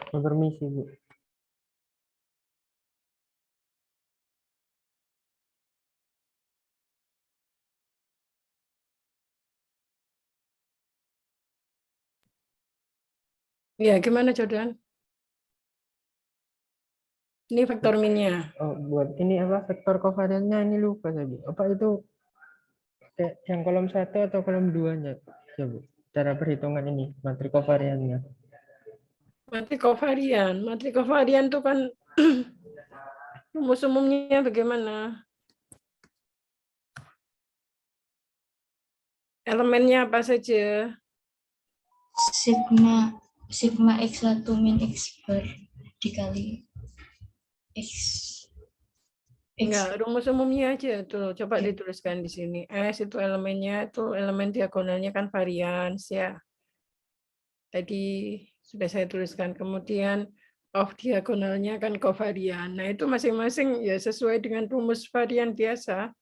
Permisi, Bu.
Ya, gimana Jordan? Ini faktor minnya.
Oh, buat ini apa vektor kovariannya ini lupa saya, Bu. Apa itu kayak yang kolom 1 atau kolom 2-nya? Ya, Bu. Cara perhitungan ini matri kovariannya.
Matri kovarian itu kan rumus umumnya bagaimana? Elemennya apa saja?
Sigma X1 min X bar dikali X.
Enggak, rumus umumnya aja tuh. Coba
Ya.
dituliskan di sini. S itu elemennya, itu elemen diagonalnya kan varians ya. Tadi sudah saya tuliskan. Kemudian off diagonalnya kan kovarian. Nah, itu masing-masing ya sesuai dengan rumus varian biasa.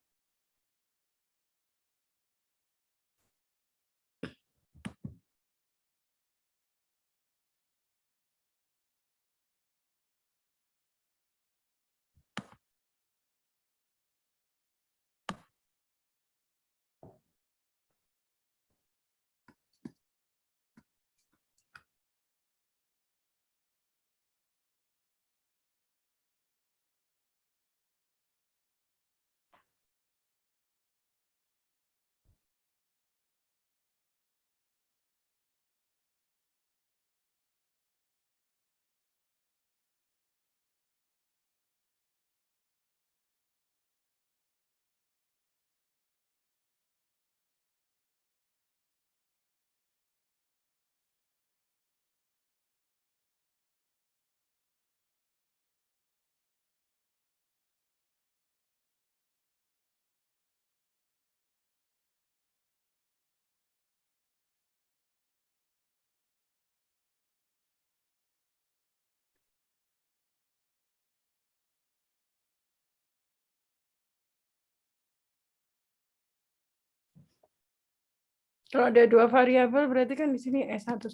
Kalau ada dua variabel berarti kan di sini S11,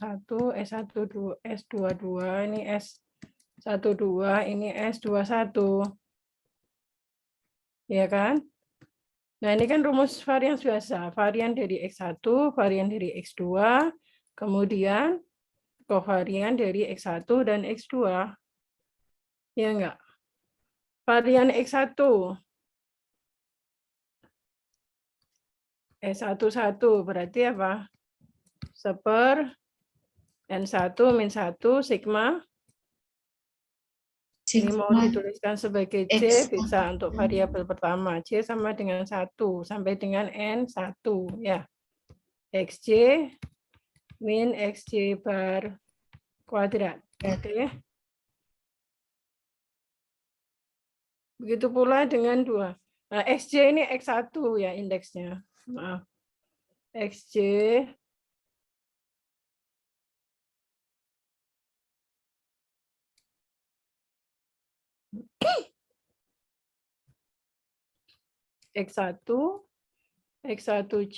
S12, S22, ini S12, ini S21. Ya kan? Nah, ini kan rumus varian biasa. Varian dari X1, varian dari X2, kemudian kovarian dari X1 dan X2. Ya enggak? Varian X1 S11 berarti apa? Seper N1 min 1 sigma. Ini mau
Sigma
dituliskan sebagai C
X.
bisa untuk variabel pertama. C sama dengan 1 sampai dengan N1 ya. XJ min XJ bar kuadrat. Oke. Begitu pula dengan 2. Nah, XJ ini X1 ya indeksnya. Maaf. XJ X1 X1C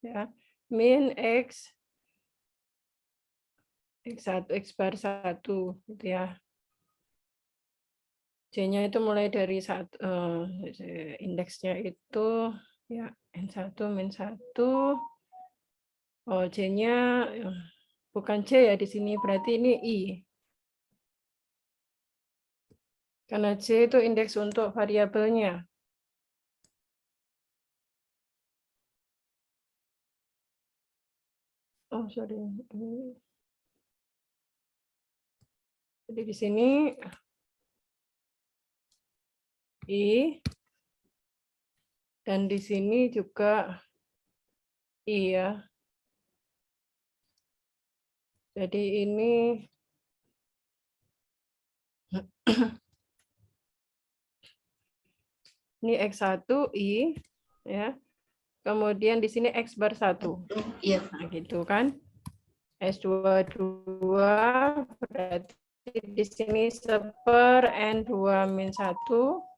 ya min X1 X bar 1 gitu ya. J-nya itu mulai dari indeksnya itu ya N1 min 1. Oh, J-nya bukan C ya di sini, berarti ini I. Karena J itu indeks untuk variabelnya. Oh, sorry. Jadi di sini I dan di sini juga I ya. Jadi ini ini X1 I ya. Kemudian di sini X bar 1.
Iya.
Nah, gitu kan. S22 berarti di sini seper N2 min 1.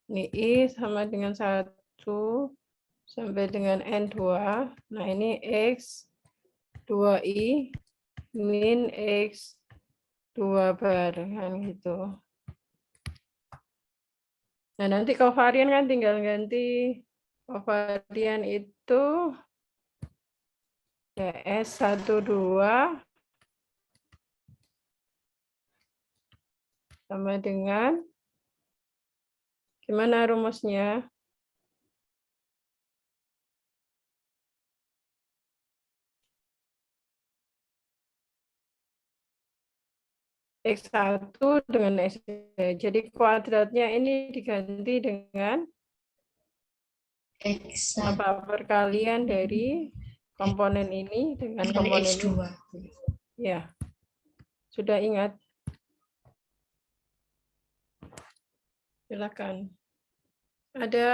Ini I sama dengan 1 sampai dengan N2. Nah, ini X 2I min X 2 bar, kan gitu. Nah, nanti kovarian kan tinggal ganti kovarian itu ya S12 sama dengan gimana rumusnya? X1 dengan X. Jadi kuadratnya ini diganti dengan
X1
apa perkalian dari komponen ini dengan
dengan
komponen
X2.
ini. Ya, sudah ingat? Silakan. Ada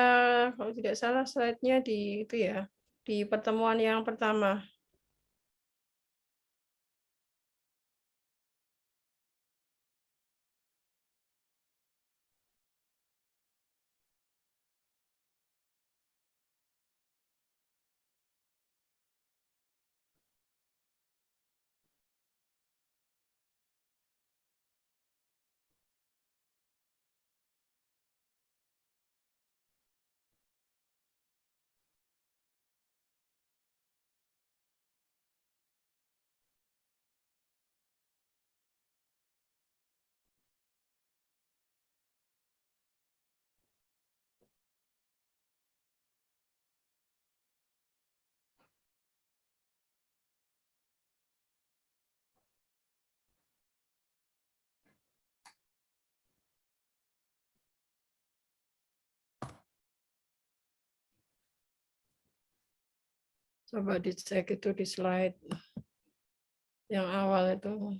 kalau tidak salah slide-nya di itu ya, di pertemuan yang pertama. Coba dicek itu di slide yang awal itu.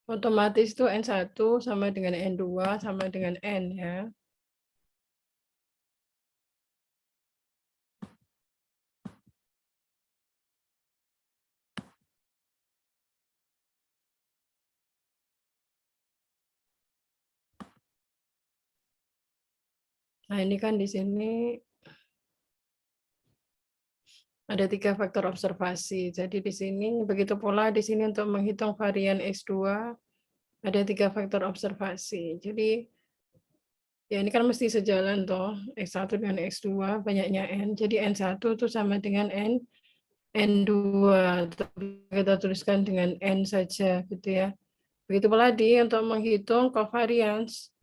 Otomatis itu N1 sama dengan N2 sama dengan N ya. Nah, ini kan di sini ada 3 faktor observasi. Jadi di sini begitu pula di sini untuk menghitung varian X2 ada 3 faktor observasi. Jadi ya ini kan mesti sejalan toh X1 dengan X2 banyaknya N. Jadi N1 itu sama dengan N2. Kita tuliskan dengan N saja gitu ya. Begitu pula untuk menghitung covariance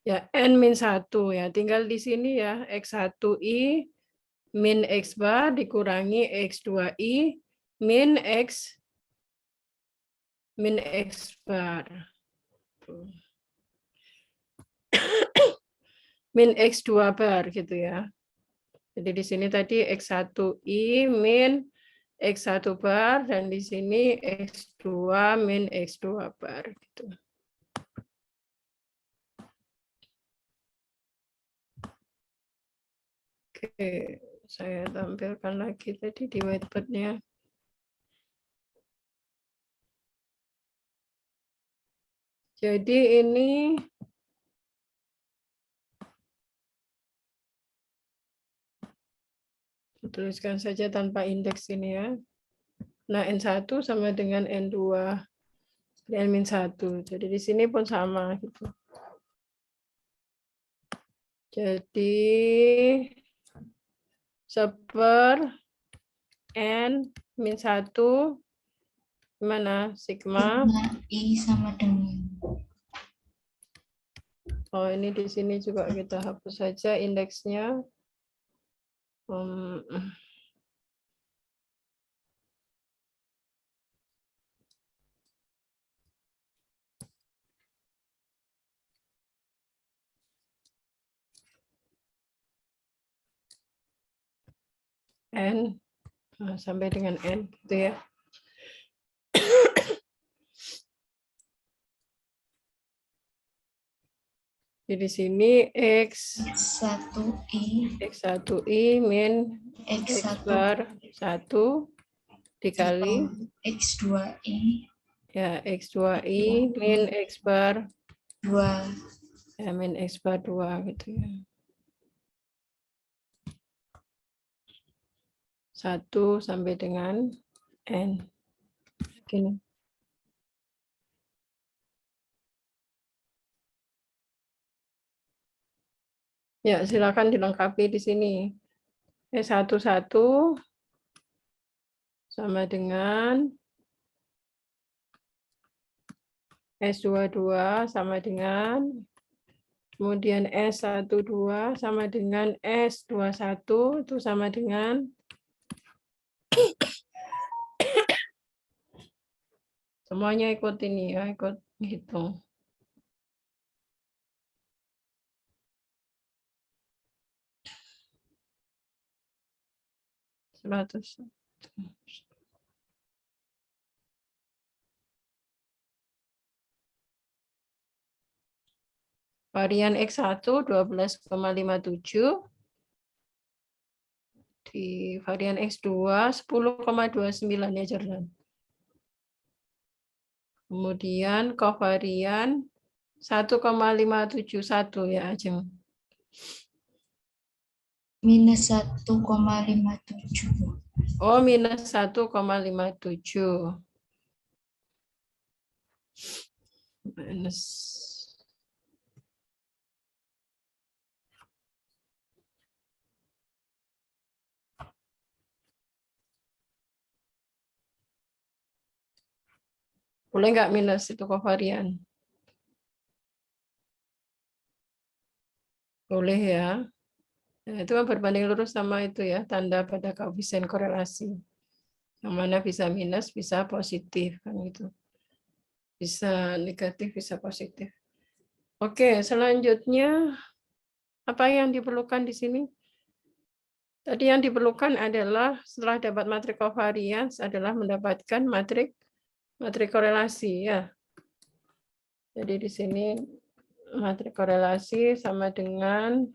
ya N-1 ya. Tinggal di sini ya X1I min X bar dikurangi X2I min X bar. Min X2 bar gitu ya. Jadi di sini tadi X1I min X1 bar dan di sini X2 min X2 bar gitu. Oke, saya tampilkan lagi tadi di whiteboard-nya. Jadi ini tuliskan saja tanpa indeks ini ya. Nah, N1 sama dengan N2, N-1. Jadi di sini pun sama gitu. Jadi 1/n min 1 gimana? Sigma.
Sigma I sama dengan
Oh, ini di sini juga kita hapus saja indeksnya. N sampai dengan N gitu ya. Jadi di sini
X1I
X1I min X
X1
bar 1 dikali
X2I
ya X2I min X bar
2
ya min X bar 2 gitu ya. 1 sampai dengan N. Gini. Ya, silakan dilengkapi di sini. S11 sama dengan S22 sama dengan, kemudian S12 sama dengan S21 itu sama dengan semuanya ikut ini ya, ikut hitung. Varian X1 12,57. Di varian X2 10,29 ya Jordan. Kemudian kovarian 1,571 ya Ajeng.
minus 1,57.
Oh, minus 1,57. Minus. Boleh nggak minus itu kovarian? Boleh ya. Nah, itu kan berbanding lurus sama itu ya, tanda pada koefisien korelasi. Yang mana bisa minus, bisa positif kan gitu. Bisa negatif, bisa positif. Oke, selanjutnya apa yang diperlukan di sini? Tadi yang diperlukan adalah setelah dapat matrik kovarians adalah mendapatkan matrik korelasi ya. Jadi di sini matrik korelasi sama dengan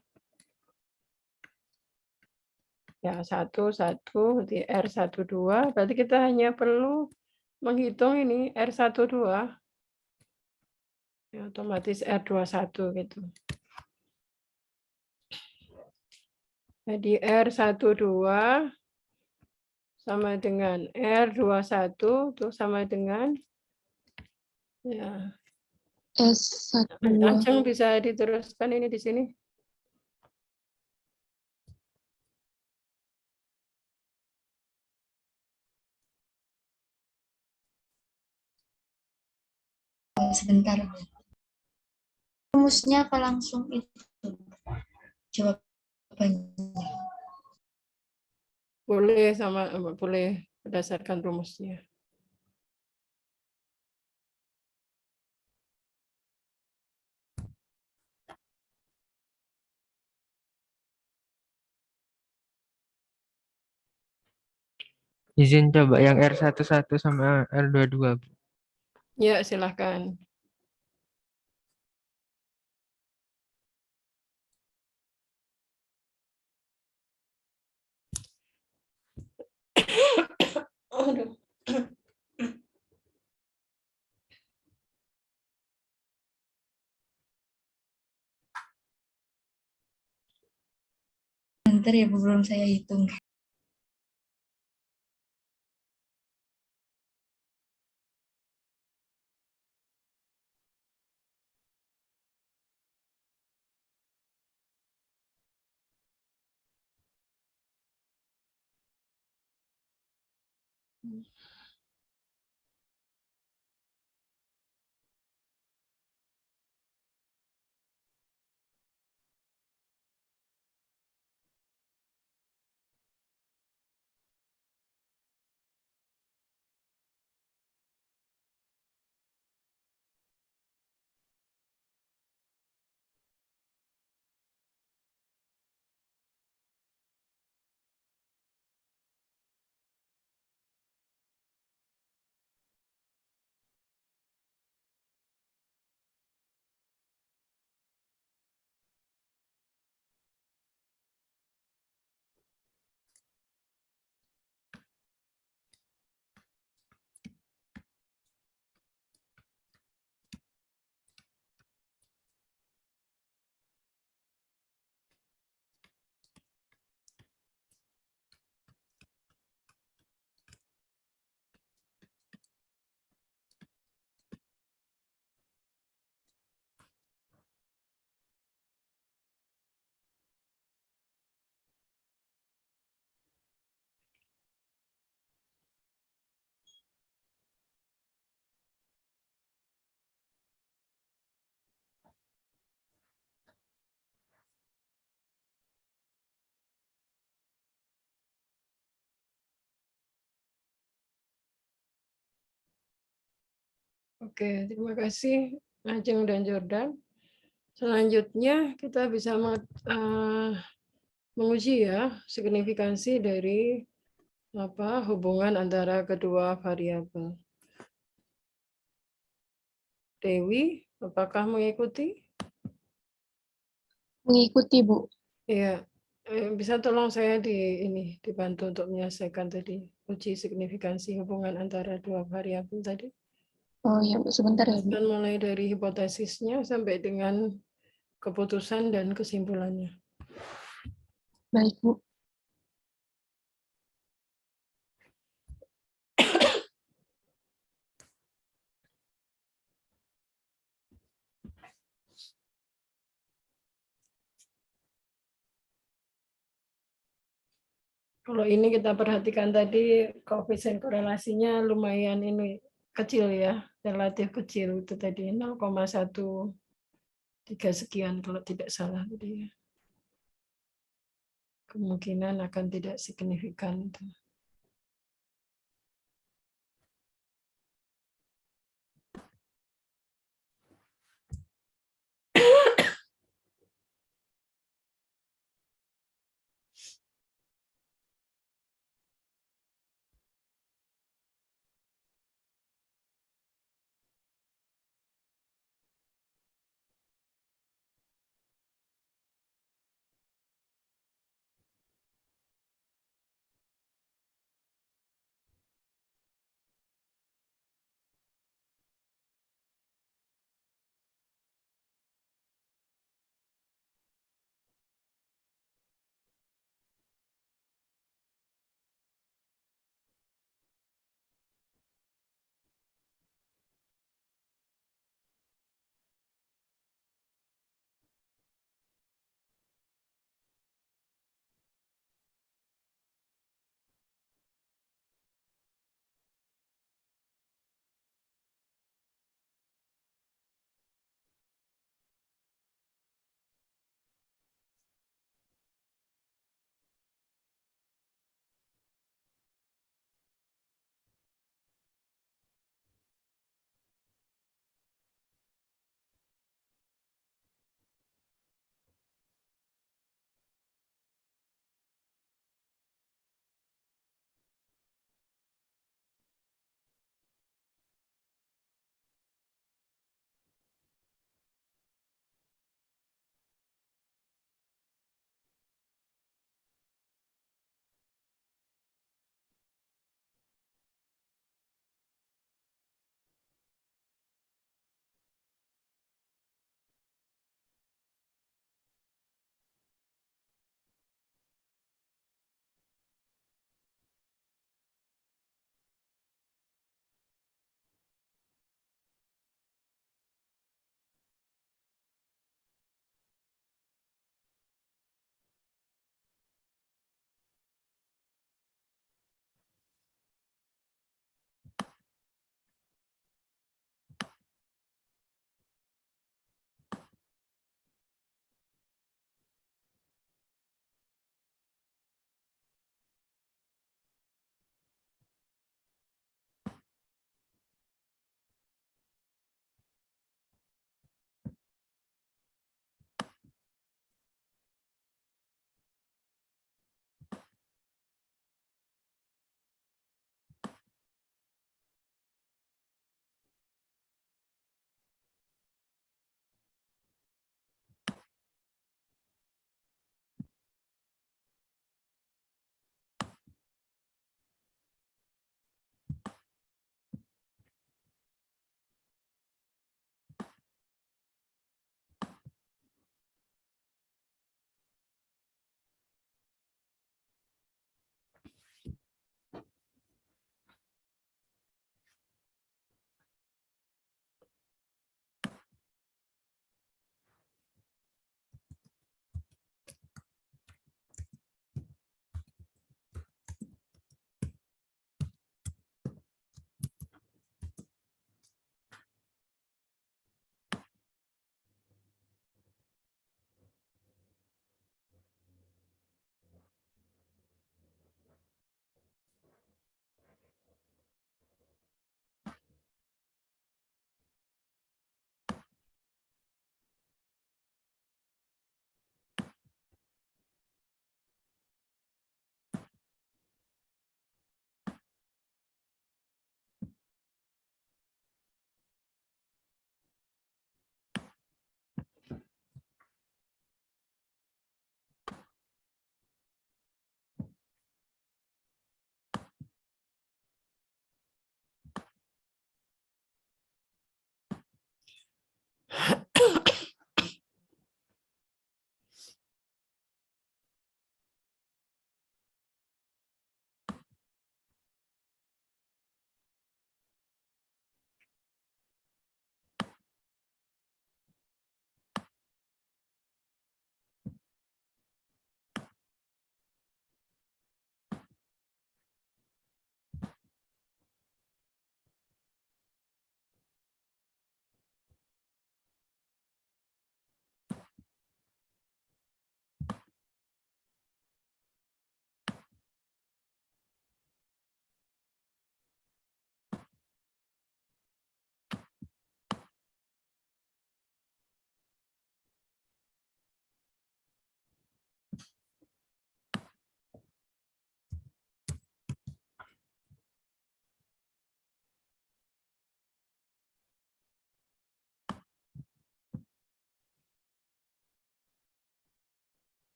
ya 1 di R12. Berarti kita hanya perlu menghitung ini R12. Ya, otomatis R21 gitu. Jadi R12 sama dengan R21 itu sama dengan ya.
S12.
Ajeng bisa diteruskan ini di sini.
Sebentar. Rumusnya apa langsung itu? Jawabannya.
Boleh berdasarkan rumusnya.
Izin coba yang R11 sama R22.
Ya, silahkan. Aduh.
Bentar ya, belum saya hitung.
Oke, terima kasih Ajeng dan Jordan. Selanjutnya kita bisa menguji ya signifikansi dari hubungan antara kedua variabel. Dewi, apakah mengikuti?
Mengikuti, Bu.
Iya, bisa tolong saya dibantu untuk menyelesaikan tadi uji signifikansi hubungan antara dua variabel tadi.
Oh ya, Bu. Sebentar ya, Bu.
Dan mulai dari hipotesisnya sampai dengan keputusan dan kesimpulannya.
Baik, Bu.
Kalau ini kita perhatikan tadi koefisien korelasinya lumayan ini kecil ya, relatif kecil itu tadi 0,13 sekian kalau tidak salah tadi ya. Kemungkinan akan tidak signifikan.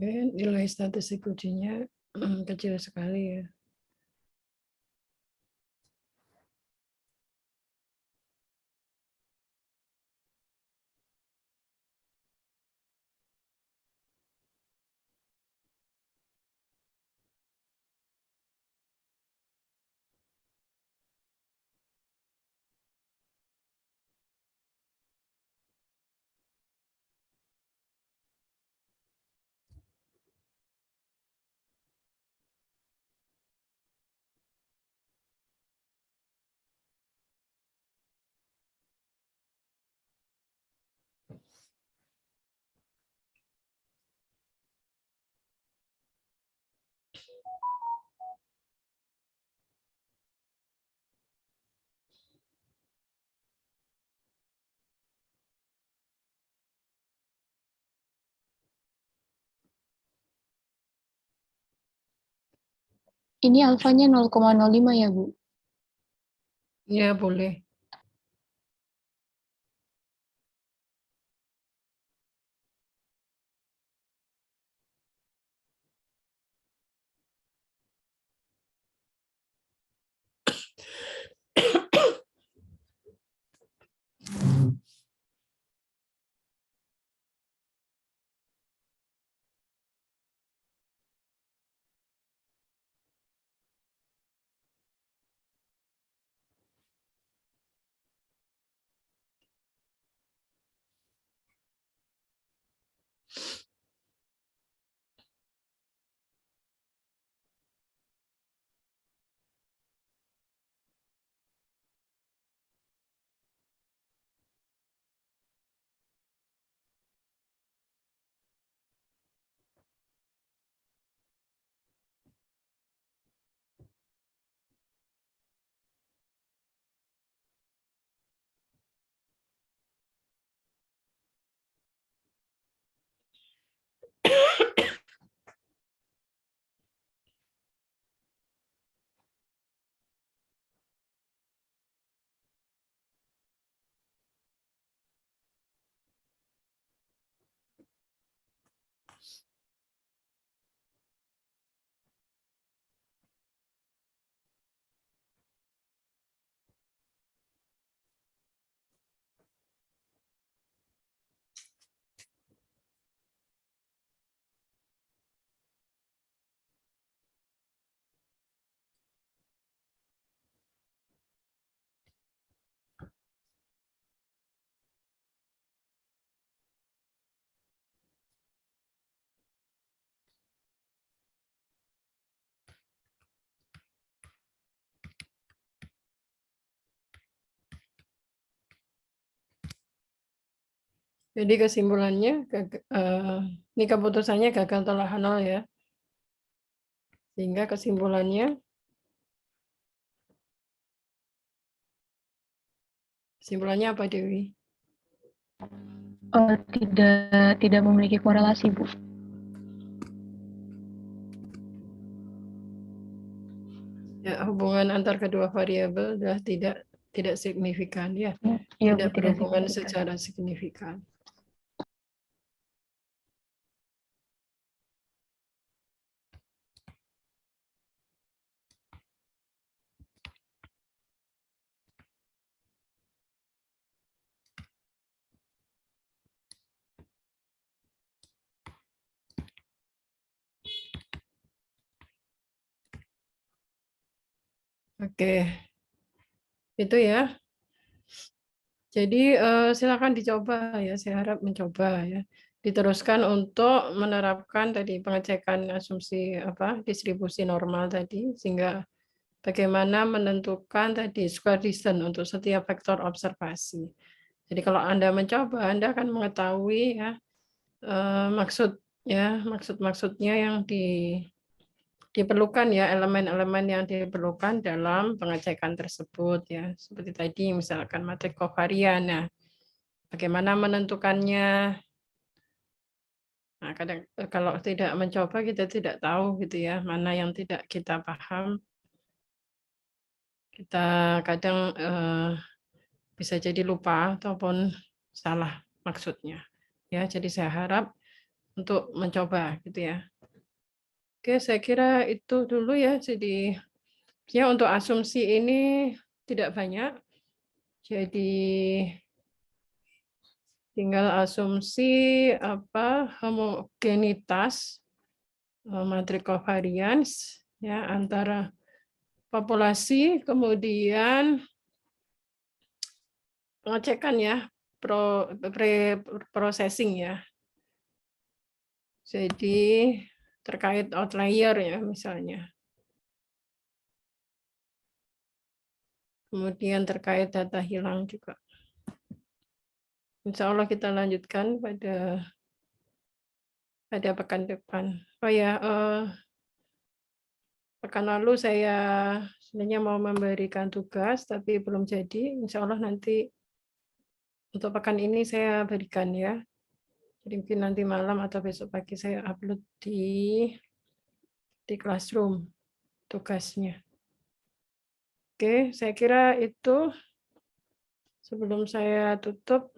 Nilai statistik ujinya kecil sekali ya.
Ini alfanya 0,05 ya, Bu?
Ya, boleh. Jadi kesimpulannya, ini keputusannya gagal tolak nol ya. Sehingga kesimpulannya apa Dewi?
Tidak memiliki korelasi, Bu.
Ya, hubungan antar kedua variabel adalah tidak signifikan ya.
Iya,
Tidak
Bu, tidak
berhubungan
signifikan.
secara signifikan. Oke, itu ya. Jadi silakan dicoba ya. Saya harap mencoba ya. Diteruskan untuk menerapkan tadi pengecekan asumsi distribusi normal tadi, sehingga bagaimana menentukan tadi square distance untuk setiap vektor observasi. Jadi kalau Anda mencoba, Anda akan mengetahui ya maksudnya yang diperlukan ya, elemen-elemen yang diperlukan dalam pengecekan tersebut ya. Seperti tadi misalkan matrik kovarian. Nah, bagaimana menentukannya? Nah, kadang kalau tidak mencoba kita tidak tahu gitu ya, mana yang tidak kita paham. Kita kadang bisa jadi lupa ataupun salah maksudnya. Ya, jadi saya harap untuk mencoba gitu ya. Oke, saya kira itu dulu ya. Jadi ya untuk asumsi ini tidak banyak. Jadi tinggal asumsi homogenitas matriks covariance ya antara populasi, kemudian pengecekan ya processing ya. Jadi terkait outlier ya misalnya. Kemudian terkait data hilang juga. Insya Allah kita lanjutkan pada pekan depan. Oh ya, pekan lalu saya sebenarnya mau memberikan tugas, tapi belum jadi. Insya Allah nanti untuk pekan ini saya berikan ya. Jadi mungkin nanti malam atau besok pagi saya upload di Classroom tugasnya. Oke, saya kira itu. Sebelum saya tutup,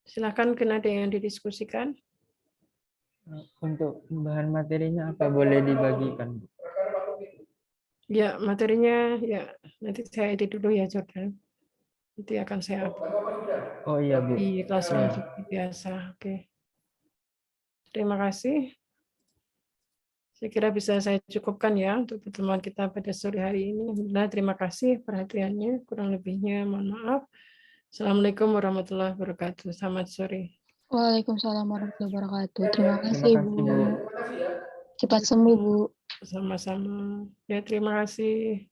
silakan mungkin ada yang didiskusikan.
Untuk bahan materinya apa boleh dibagikan?
Ya, materinya ya nanti saya edit dulu ya Jordan. Nanti akan saya upload
Oh iya Bu.
di Classroom
Ya.
seperti biasa. Oke. Terima kasih. Saya kira bisa saya cukupkan ya untuk pertemuan kita pada sore hari ini. Alhamdulillah, terima kasih perhatiannya. Kurang lebihnya mohon maaf. Assalamualaikum warahmatullahi wabarakatuh. Selamat sore.
Waalaikumsalam warahmatullahi wabarakatuh. Terima kasih,
Terima kasih Bu.
Bu. Cepat sembuh, Bu.
Sama-sama. Ya, terima kasih.